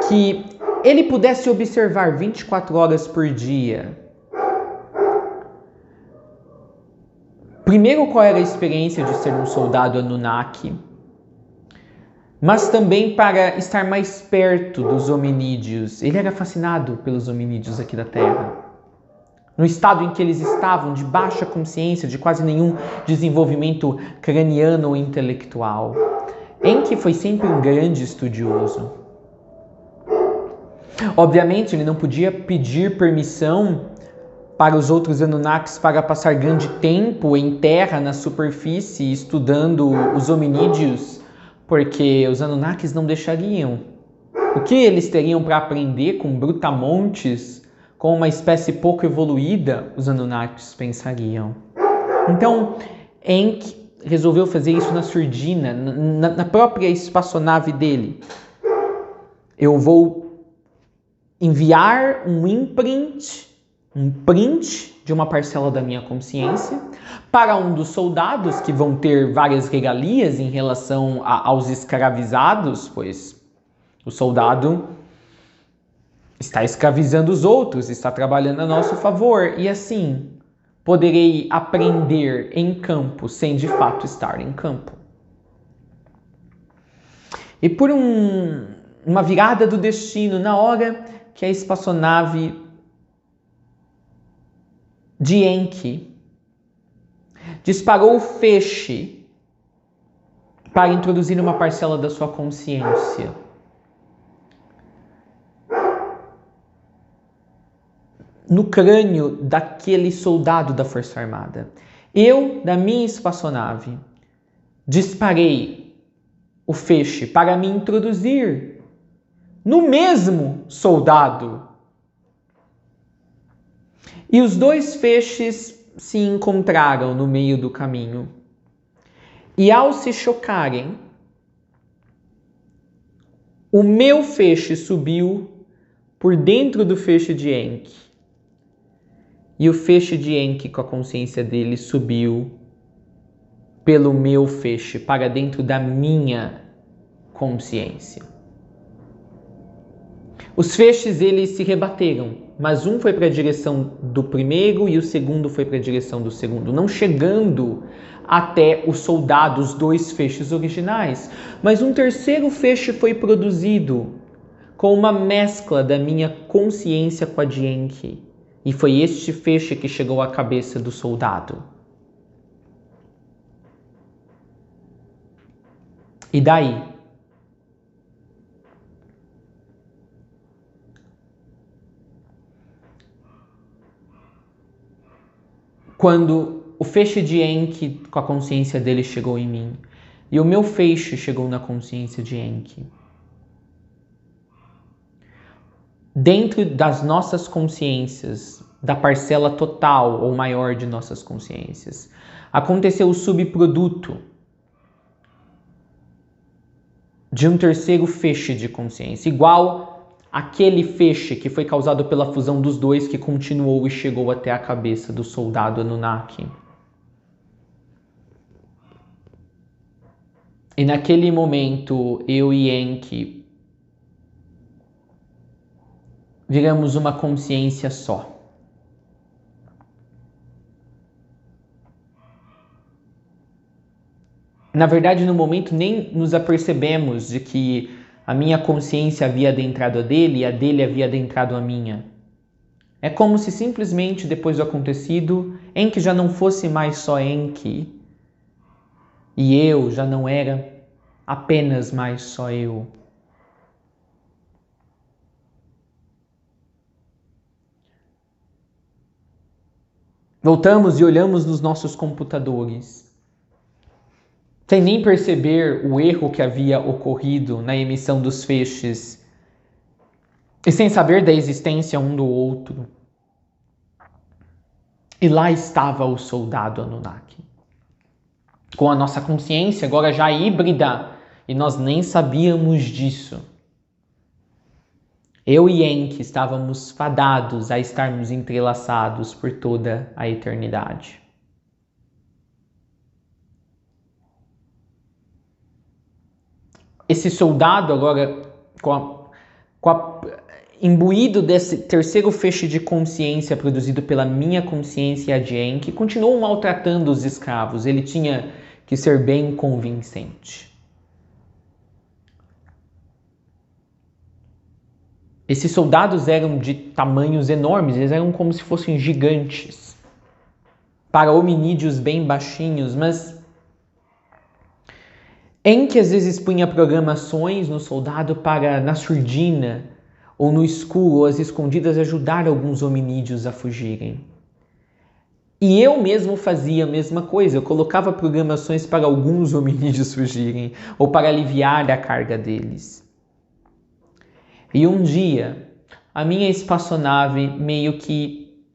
que ele pudesse observar 24 horas por dia. Primeiro, qual era a experiência de ser um soldado Anunnaki, mas também para estar mais perto dos hominídeos. Ele era fascinado pelos hominídeos aqui da Terra. No estado em que eles estavam, de baixa consciência, de quase nenhum desenvolvimento craniano ou intelectual. Enki foi sempre um grande estudioso. Obviamente, ele não podia pedir permissão para os outros Anunnakis para passar grande tempo em terra, na superfície, estudando os hominídeos, porque os Anunnakis não deixariam. O que eles teriam para aprender com brutamontes, com uma espécie pouco evoluída, os Anunnakis pensariam. Então, Enki resolveu fazer isso na surdina, na própria espaçonave dele. Eu vou enviar um print de uma parcela da minha consciência para um dos soldados que vão ter várias regalias em relação aos escravizados, pois o soldado está escravizando os outros, está trabalhando a nosso favor, e assim poderei aprender em campo sem de fato estar em campo. E por uma virada do destino, na hora que a espaçonave de Enki disparou o feixe para introduzir uma parcela da sua consciência, no crânio daquele soldado da Força Armada. Eu, da minha espaçonave, disparei o feixe para me introduzir no mesmo soldado. E os dois feixes se encontraram no meio do caminho. E ao se chocarem, o meu feixe subiu por dentro do feixe de Enki. E o feixe de Enki, com a consciência dele, subiu pelo meu feixe, para dentro da minha consciência. Os feixes, eles se rebateram, mas um foi para a direção do primeiro e o segundo foi para a direção do segundo, não chegando até o soldado, os dois feixes originais. Mas um terceiro feixe foi produzido com uma mescla da minha consciência com a de Enki. E foi este feixe que chegou à cabeça do soldado. E daí? Quando o feixe de Enki com a consciência dele chegou em mim, e o meu feixe chegou na consciência de Enki, dentro das nossas consciências, da parcela total ou maior de nossas consciências, aconteceu o subproduto de um terceiro feixe de consciência, igual aquele feixe que foi causado pela fusão dos dois, que continuou e chegou até a cabeça do soldado Anunnaki. E naquele momento, eu e Enki viramos uma consciência só. Na verdade, no momento, nem nos apercebemos de que a minha consciência havia adentrado a dele e a dele havia adentrado a minha. É como se simplesmente, depois do acontecido, Enki já não fosse mais só Enki, E eu já não era apenas mais só eu. Voltamos e olhamos nos nossos computadores, sem nem perceber o erro que havia ocorrido na emissão dos feixes e sem saber da existência um do outro. E lá estava o soldado Anunnaki, com a nossa consciência agora já híbrida, e nós nem sabíamos disso. Eu e Enki estávamos fadados a estarmos entrelaçados por toda a eternidade. Esse soldado agora, imbuído desse terceiro feixe de consciência produzido pela minha consciência e a de Enki, continuou maltratando os escravos. Ele tinha que ser bem convincente. Esses soldados eram de tamanhos enormes, eles eram como se fossem gigantes. Para hominídeos bem baixinhos, mas Enki às vezes punha programações no soldado para, na surdina, ou no escuro, ou às escondidas, ajudar alguns hominídeos a fugirem. E eu mesmo fazia a mesma coisa, eu colocava programações para alguns hominídeos fugirem, ou para aliviar a carga deles. E um dia, a minha espaçonave meio que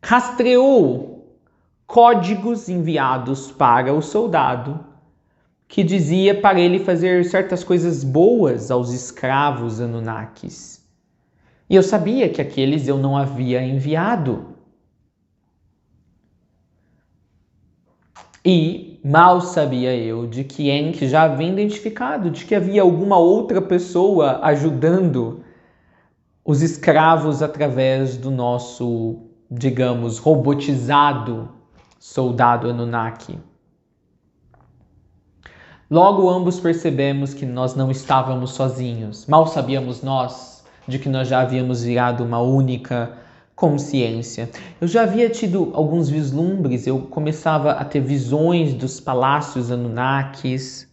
rastreou códigos enviados para o soldado que dizia para ele fazer certas coisas boas aos escravos Anunnakis. E eu sabia que aqueles eu não havia enviado. E mal sabia eu de que Enki já havia identificado, de que havia alguma outra pessoa ajudando os escravos através do nosso, digamos, robotizado soldado Anunnaki. Logo ambos percebemos que nós não estávamos sozinhos. Mal sabíamos nós de que nós já havíamos virado uma única consciência. Eu já havia tido alguns vislumbres, eu começava a ter visões dos palácios Anunnakis.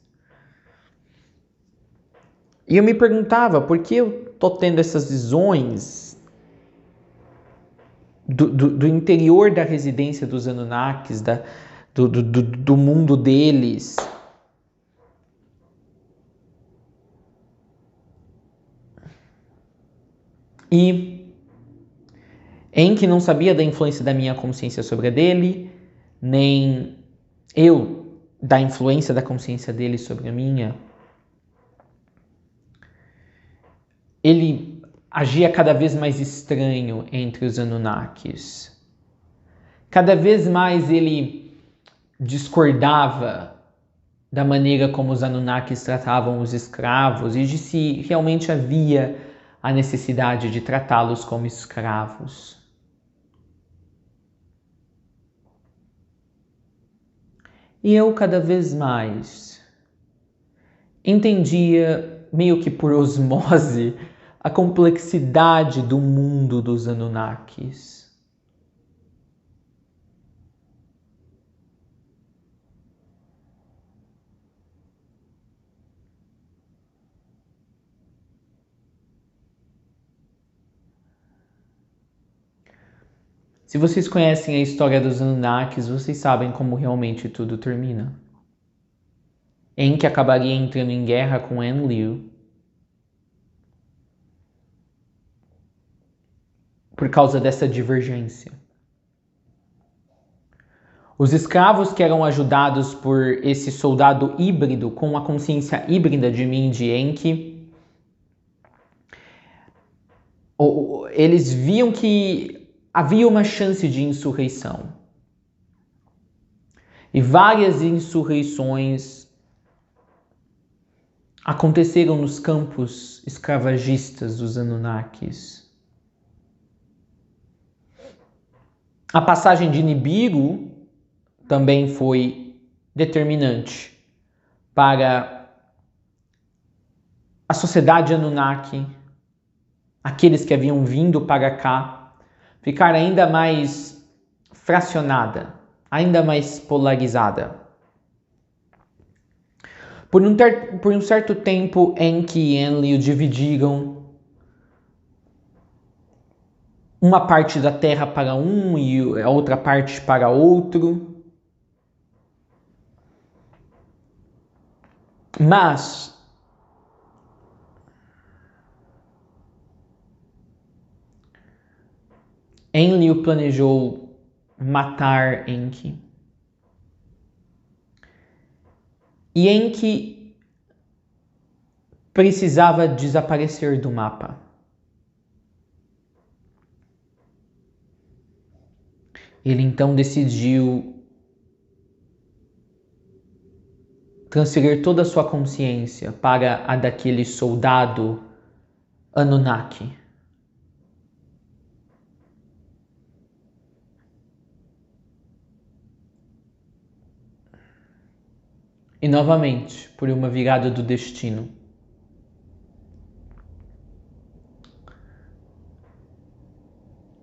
E eu me perguntava, por que eu estou tendo essas visões do interior da residência dos Anunnakis, do mundo deles? E Enki não sabia da influência da minha consciência sobre a dele, nem eu da influência da consciência dele sobre a minha. Ele agia cada vez mais estranho entre os Anunnakis. Cada vez mais ele discordava da maneira como os Anunnakis tratavam os escravos e de se realmente havia a necessidade de tratá-los como escravos. E eu cada vez mais entendia, meio que por osmose, a complexidade do mundo dos Anunnakis. Se vocês conhecem a história dos Anunnakis, vocês sabem como realmente tudo termina. Enki acabaria entrando em guerra com Enlil por causa dessa divergência. Os escravos que eram ajudados por esse soldado híbrido, com a consciência híbrida de mim e de Enki, eles viam que havia uma chance de insurreição. E várias insurreições aconteceram nos campos escravagistas dos Anunnakis. A passagem de Nibiru também foi determinante para a sociedade Anunnaki, aqueles que haviam vindo para cá, ficar ainda mais fracionada, ainda mais polarizada. Por um certo tempo, Enki e Enlil dividiram uma parte da terra para um e a outra parte para outro. Mas Enlil planejou matar Enki. E Enki precisava desaparecer do mapa. Ele então decidiu transferir toda a sua consciência para a daquele soldado Anunnaki. E novamente, por uma virada do destino,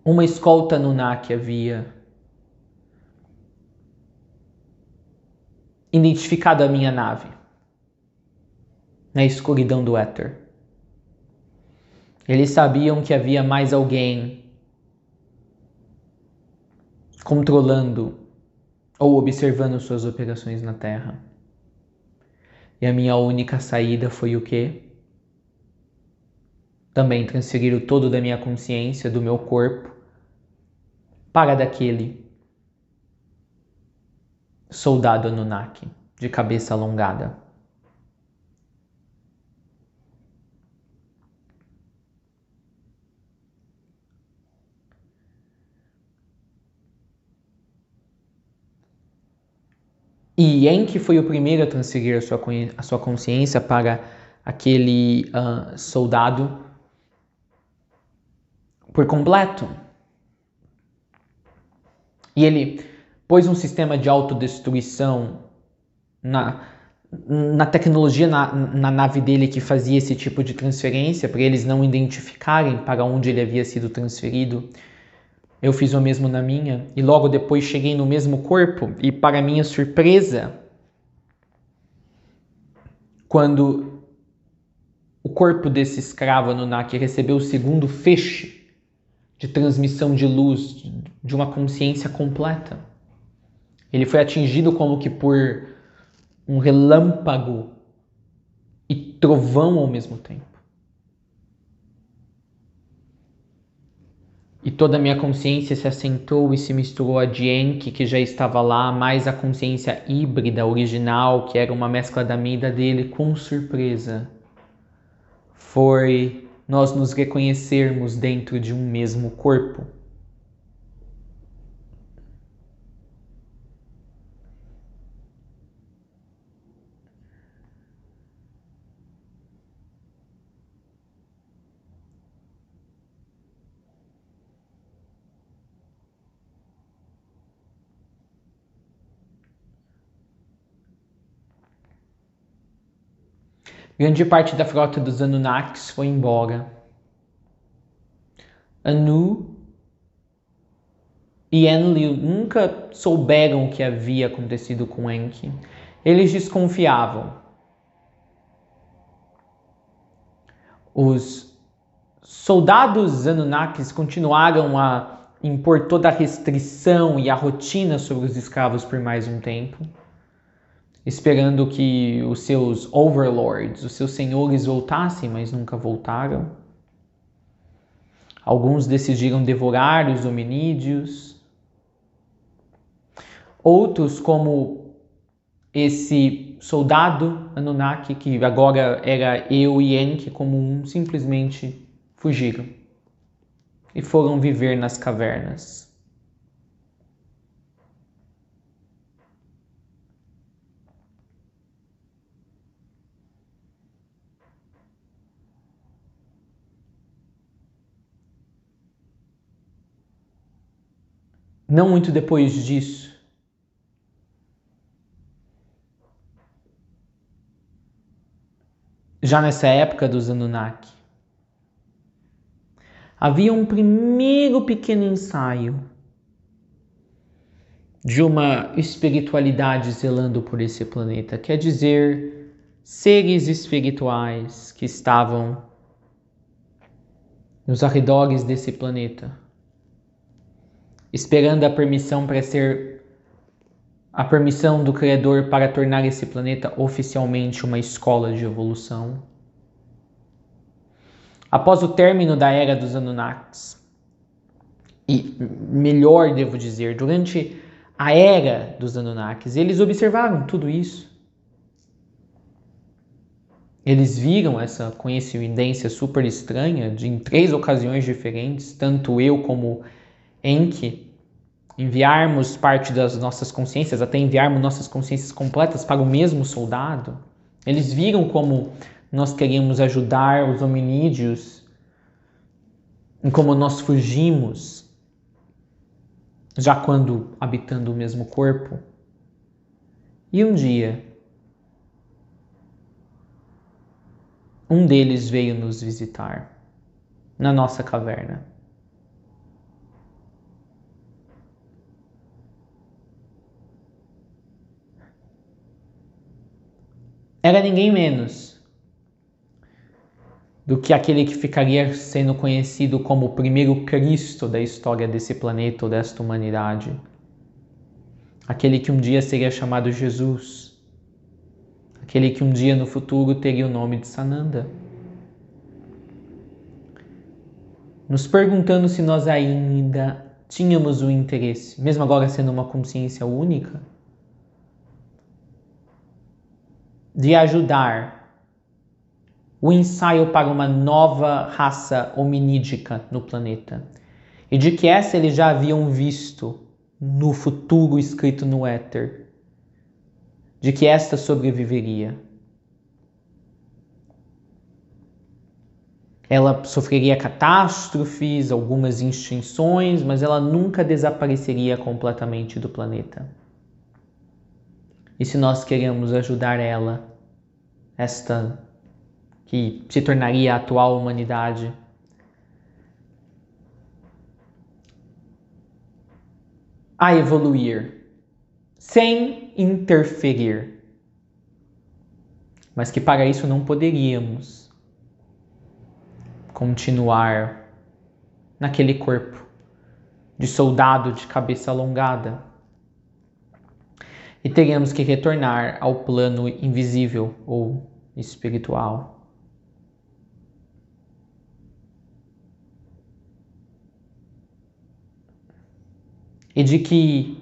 uma escolta Anunnaki havia identificado a minha nave na escuridão do éter. Eles sabiam que havia mais alguém controlando ou observando suas operações na Terra. E a minha única saída foi o quê? Também transferir o todo da minha consciência, do meu corpo, para daquele soldado Anunnaki, de cabeça alongada. E Enki foi o primeiro a transferir a sua consciência para aquele soldado por completo. E ele pôs um sistema de autodestruição na tecnologia na nave dele que fazia esse tipo de transferência, para eles não identificarem para onde ele havia sido transferido. Eu fiz o mesmo na minha, e logo depois cheguei no mesmo corpo, e para minha surpresa, quando o corpo desse escravo Anunnaki recebeu o segundo feixe de transmissão de luz de uma consciência completa, ele foi atingido como que por um relâmpago e trovão ao mesmo tempo. E toda a minha consciência se assentou e se misturou a de Enki, que já estava lá, mais a consciência híbrida original, que era uma mescla da minha e da dele. Com surpresa, foi nós nos reconhecermos dentro de um mesmo corpo. Grande parte da frota dos Anunnakis foi embora. Anu e Enlil nunca souberam o que havia acontecido com Enki. Eles desconfiavam. Os soldados Anunnakis continuaram a impor toda a restrição e a rotina sobre os escravos por mais um tempo, esperando que os seus overlords, os seus senhores voltassem, mas nunca voltaram. Alguns decidiram devorar os hominídeos. Outros, como esse soldado Anunnaki, que agora era eu e Enki como um, simplesmente fugiram e foram viver nas cavernas. Não muito depois disso, já nessa época dos Anunnaki, havia um primeiro pequeno ensaio de uma espiritualidade zelando por esse planeta. Quer dizer, seres espirituais que estavam nos arredores desse planeta, esperando a permissão do Criador para tornar esse planeta oficialmente uma escola de evolução. Após o término da Era dos Anunnakis, e melhor devo dizer, durante a Era dos Anunnakis, eles observaram tudo isso. Eles viram essa coincidência super estranha em 3 ocasiões diferentes, tanto eu como Enki, enviarmos parte das nossas consciências, até enviarmos nossas consciências completas para o mesmo soldado. Eles viram como nós queríamos ajudar os hominídeos e como nós fugimos, já quando habitando o mesmo corpo. E um dia, um deles veio nos visitar na nossa caverna. Era ninguém menos do que aquele que ficaria sendo conhecido como o primeiro Cristo da história desse planeta ou desta humanidade. Aquele que um dia seria chamado Jesus. Aquele que um dia no futuro teria o nome de Sananda. Nos perguntando se nós ainda tínhamos o interesse, mesmo agora sendo uma consciência única, de ajudar o ensaio para uma nova raça hominídica no planeta. E de que essa eles já haviam visto no futuro escrito no éter. De que esta sobreviveria. Ela sofreria catástrofes, algumas extinções, mas ela nunca desapareceria completamente do planeta. E se nós queremos ajudar ela, esta que se tornaria a atual humanidade, a evoluir, sem interferir, mas que para isso não poderíamos continuar naquele corpo de soldado de cabeça alongada. E teríamos que retornar ao plano invisível ou espiritual. E de que,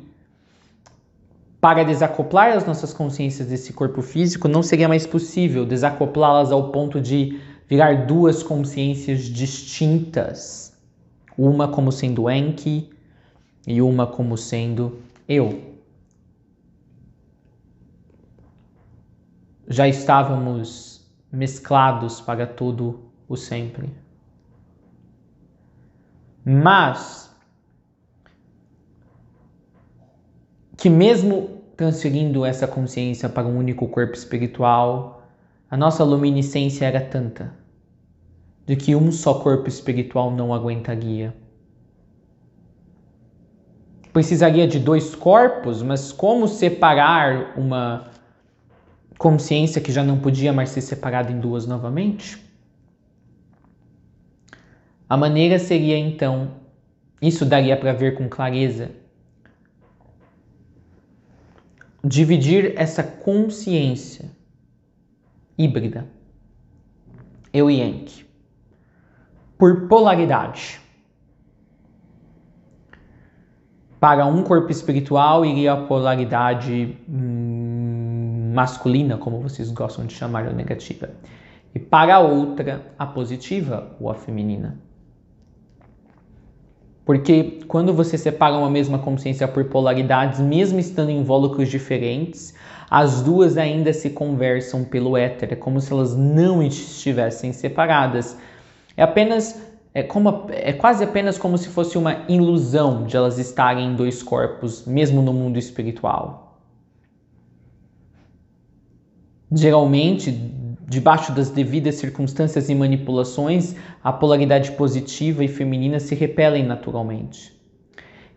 para desacoplar as nossas consciências desse corpo físico, não seria mais possível desacoplá-las ao ponto de virar 2 consciências distintas. Uma como sendo Enki e uma como sendo eu. Já estávamos mesclados para todo o sempre. Mas que mesmo transferindo essa consciência para um único corpo espiritual, a nossa luminiscência era tanta de que um só corpo espiritual não aguentaria. Precisaria de 2 corpos, mas como separar uma consciência que já não podia mais ser separada em 2 novamente? A maneira seria então, isso daria para ver com clareza, dividir essa consciência híbrida, eu e Enki, por polaridade. Para um corpo espiritual iria a polaridade masculina, como vocês gostam de chamar, ou negativa. E para a outra, a positiva ou a feminina. Porque quando você separa uma mesma consciência por polaridades, mesmo estando em invólucros diferentes, as 2 ainda se conversam pelo éter. É como se elas não estivessem separadas. É quase apenas como se fosse uma ilusão de elas estarem em 2 corpos, mesmo no mundo espiritual. Geralmente, debaixo das devidas circunstâncias e manipulações, a polaridade positiva e feminina se repelem naturalmente.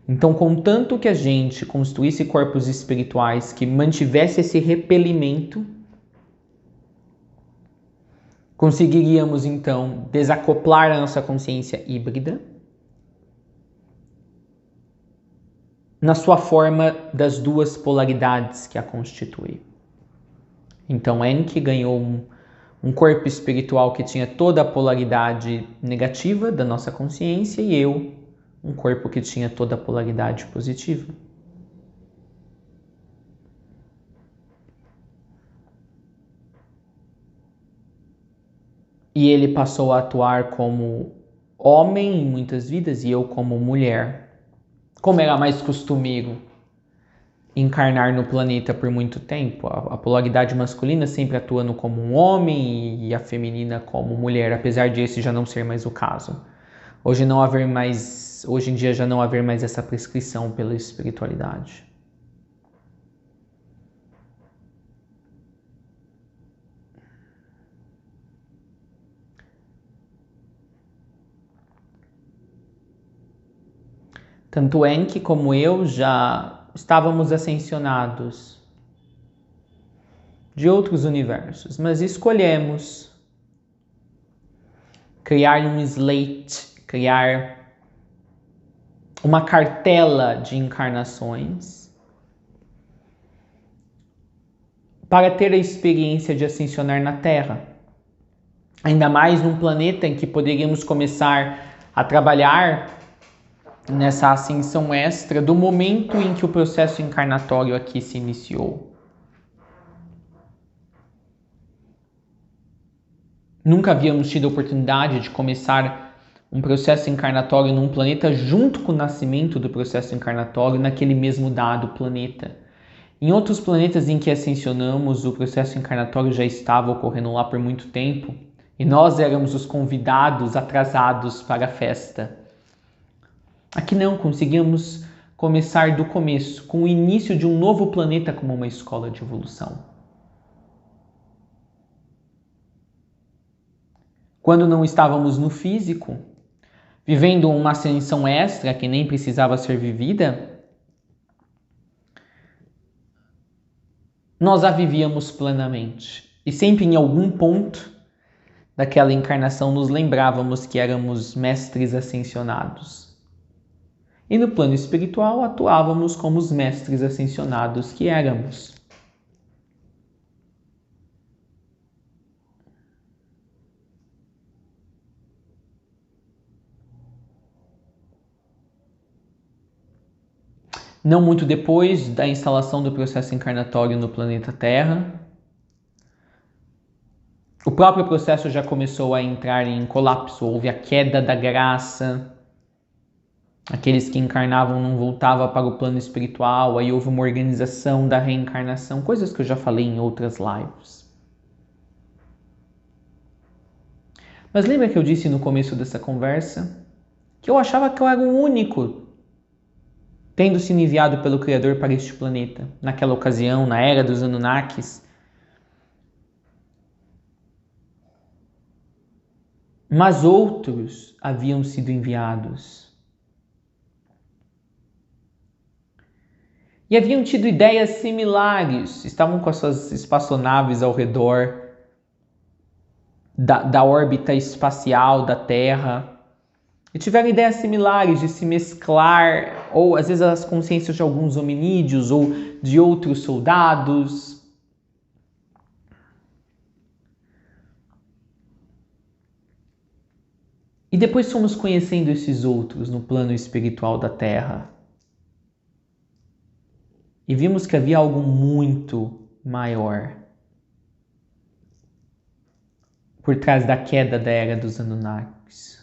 Então, contanto que a gente construísse corpos espirituais que mantivesse esse repelimento, conseguiríamos então desacoplar a nossa consciência híbrida na sua forma das duas polaridades que a constituem. Então Enki ganhou um corpo espiritual que tinha toda a polaridade negativa da nossa consciência e eu, um corpo que tinha toda a polaridade positiva. E ele passou a atuar como homem em muitas vidas e eu como mulher. Como era mais costumeiro encarnar no planeta por muito tempo, a polaridade masculina sempre atuando como um homem e a feminina como mulher, apesar de esse já não ser mais o caso. Hoje em dia já não haver mais essa prescrição pela espiritualidade. Tanto Enki como eu já estávamos ascensionados de outros universos, mas escolhemos criar um slate, criar uma cartela de encarnações para ter a experiência de ascensionar na Terra. Ainda mais num planeta em que poderíamos começar a trabalhar nessa ascensão extra do momento em que o processo encarnatório aqui se iniciou. Nunca havíamos tido a oportunidade de começar um processo encarnatório num planeta junto com o nascimento do processo encarnatório naquele mesmo dado planeta. Em outros planetas em que ascensionamos, o processo encarnatório já estava ocorrendo lá por muito tempo e nós éramos os convidados atrasados para a festa. Aqui não, conseguimos começar do começo, com o início de um novo planeta como uma escola de evolução. Quando não estávamos no físico, vivendo uma ascensão extra que nem precisava ser vivida, nós a vivíamos plenamente. E sempre em algum ponto daquela encarnação nos lembrávamos que éramos mestres ascensionados. E no plano espiritual atuávamos como os mestres ascensionados que éramos. Não muito depois da instalação do processo encarnatório no planeta Terra, o próprio processo já começou a entrar em colapso, houve a queda da graça. Aqueles que encarnavam não voltavam para o plano espiritual, aí houve uma organização da reencarnação, coisas que eu já falei em outras lives. Mas lembra que eu disse no começo dessa conversa que eu achava que eu era o único tendo sido enviado pelo Criador para este planeta, naquela ocasião, na era dos Anunnakis. Mas outros haviam sido enviados. E haviam tido ideias similares, estavam com as suas espaçonaves ao redor da órbita espacial da Terra, e tiveram ideias similares de se mesclar, ou às vezes as consciências de alguns hominídeos ou de outros soldados. E depois fomos conhecendo esses outros no plano espiritual da Terra. E vimos que havia algo muito maior por trás da queda da era dos Anunnakis.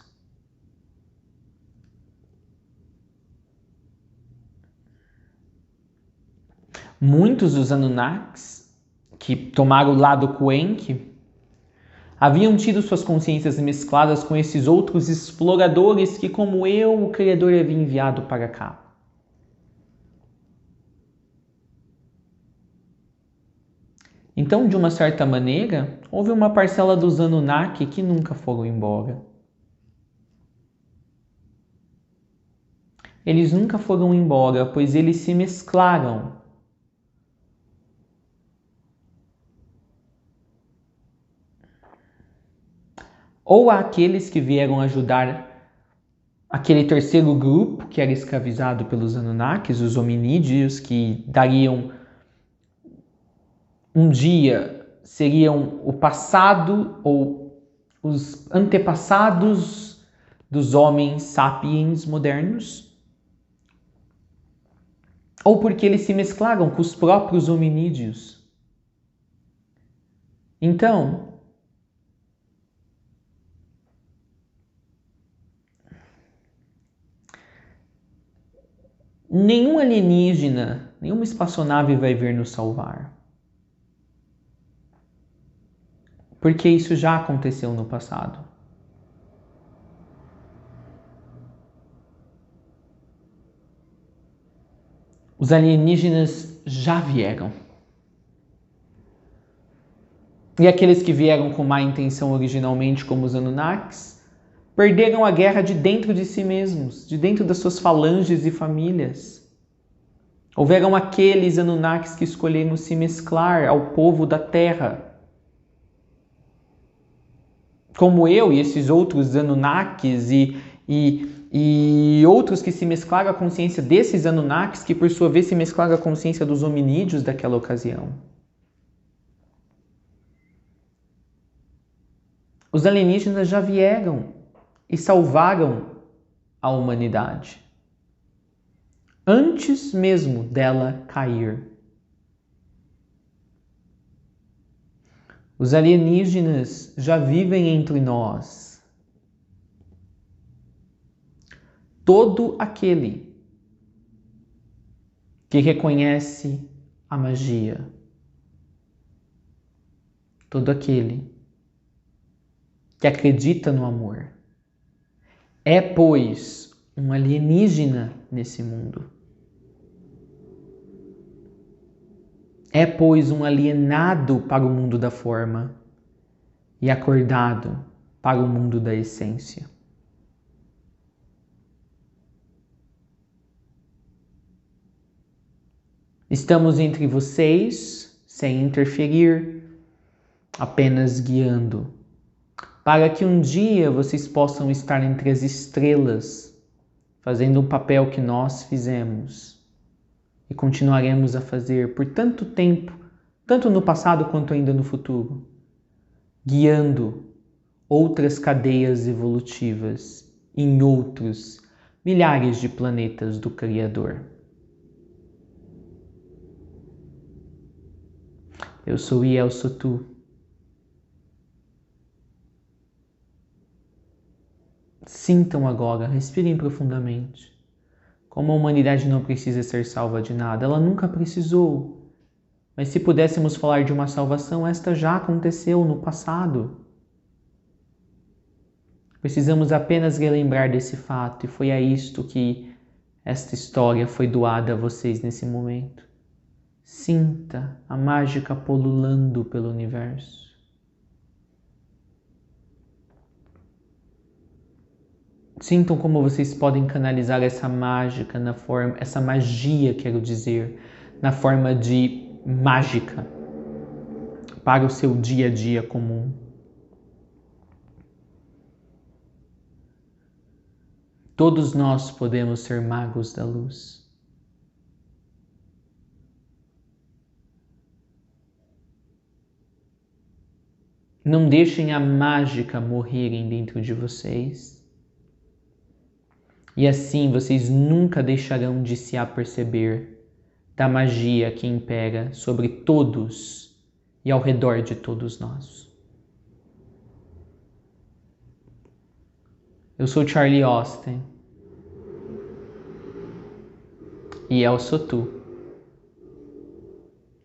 Muitos dos Anunnakis que tomaram o lado Enki haviam tido suas consciências mescladas com esses outros exploradores que, como eu, o Criador havia enviado para cá. Então, de uma certa maneira, houve uma parcela dos Anunnaki que nunca foram embora. Eles nunca foram embora, pois eles se mesclaram. ou àqueles que vieram ajudar aquele terceiro grupo que era escravizado pelos Anunnakis, os hominídeos, que dariam um dia, seriam o passado ou os antepassados dos homens sapiens modernos, ou porque eles se mesclaram com os próprios hominídeos. Então, nenhum alienígena, nenhuma espaçonave vai vir nos salvar. Porque isso já aconteceu no passado. Os alienígenas já vieram. E aqueles que vieram com má intenção originalmente, como os Anunnakis, perderam a guerra de dentro de si mesmos, de dentro das suas falanges e famílias. Houveram aqueles Anunnakis que escolheram se mesclar ao povo da Terra. Como eu e esses outros Anunnakis e outros que se mesclaram à consciência desses Anunnakis, que por sua vez se mesclaram à consciência dos hominídeos daquela ocasião. Os alienígenas já vieram e salvaram a humanidade, antes mesmo dela cair. Os alienígenas já vivem entre nós. Todo aquele que reconhece a magia, todo aquele que acredita no amor, é, pois, um alienígena nesse mundo. É, pois, um alienado para o mundo da forma e acordado para o mundo da essência. Estamos entre vocês, sem interferir, apenas guiando, para que um dia vocês possam estar entre as estrelas, fazendo o papel que nós fizemos e continuaremos a fazer por tanto tempo, tanto no passado quanto ainda no futuro, guiando outras cadeias evolutivas em outros milhares de planetas do Criador. Eu sou Iel Sotu. Sintam agora, respirem profundamente. Como a humanidade não precisa ser salva de nada, ela nunca precisou. Mas se pudéssemos falar de uma salvação, esta já aconteceu no passado. Precisamos apenas relembrar desse fato, e foi a isto que esta história foi doada a vocês nesse momento. Sinta a mágica pululando pelo universo. Sintam como vocês podem canalizar essa mágica na forma, essa magia, quero dizer, na forma de mágica para o seu dia a dia comum. Todos nós podemos ser magos da luz. Não deixem a mágica morrerem dentro de vocês. E assim vocês nunca deixarão de se aperceber da magia que impera sobre todos e ao redor de todos nós. Eu sou Charlie Austin. E Iel Sotu,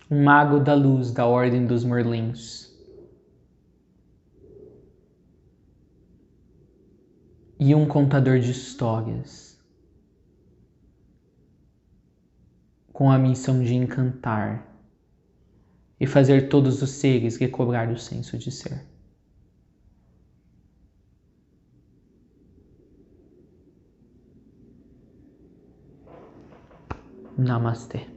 um mago da luz da Ordem dos Merlins. E um contador de histórias, com a missão de encantar e fazer todos os seres recobrar o senso de ser. Namastê.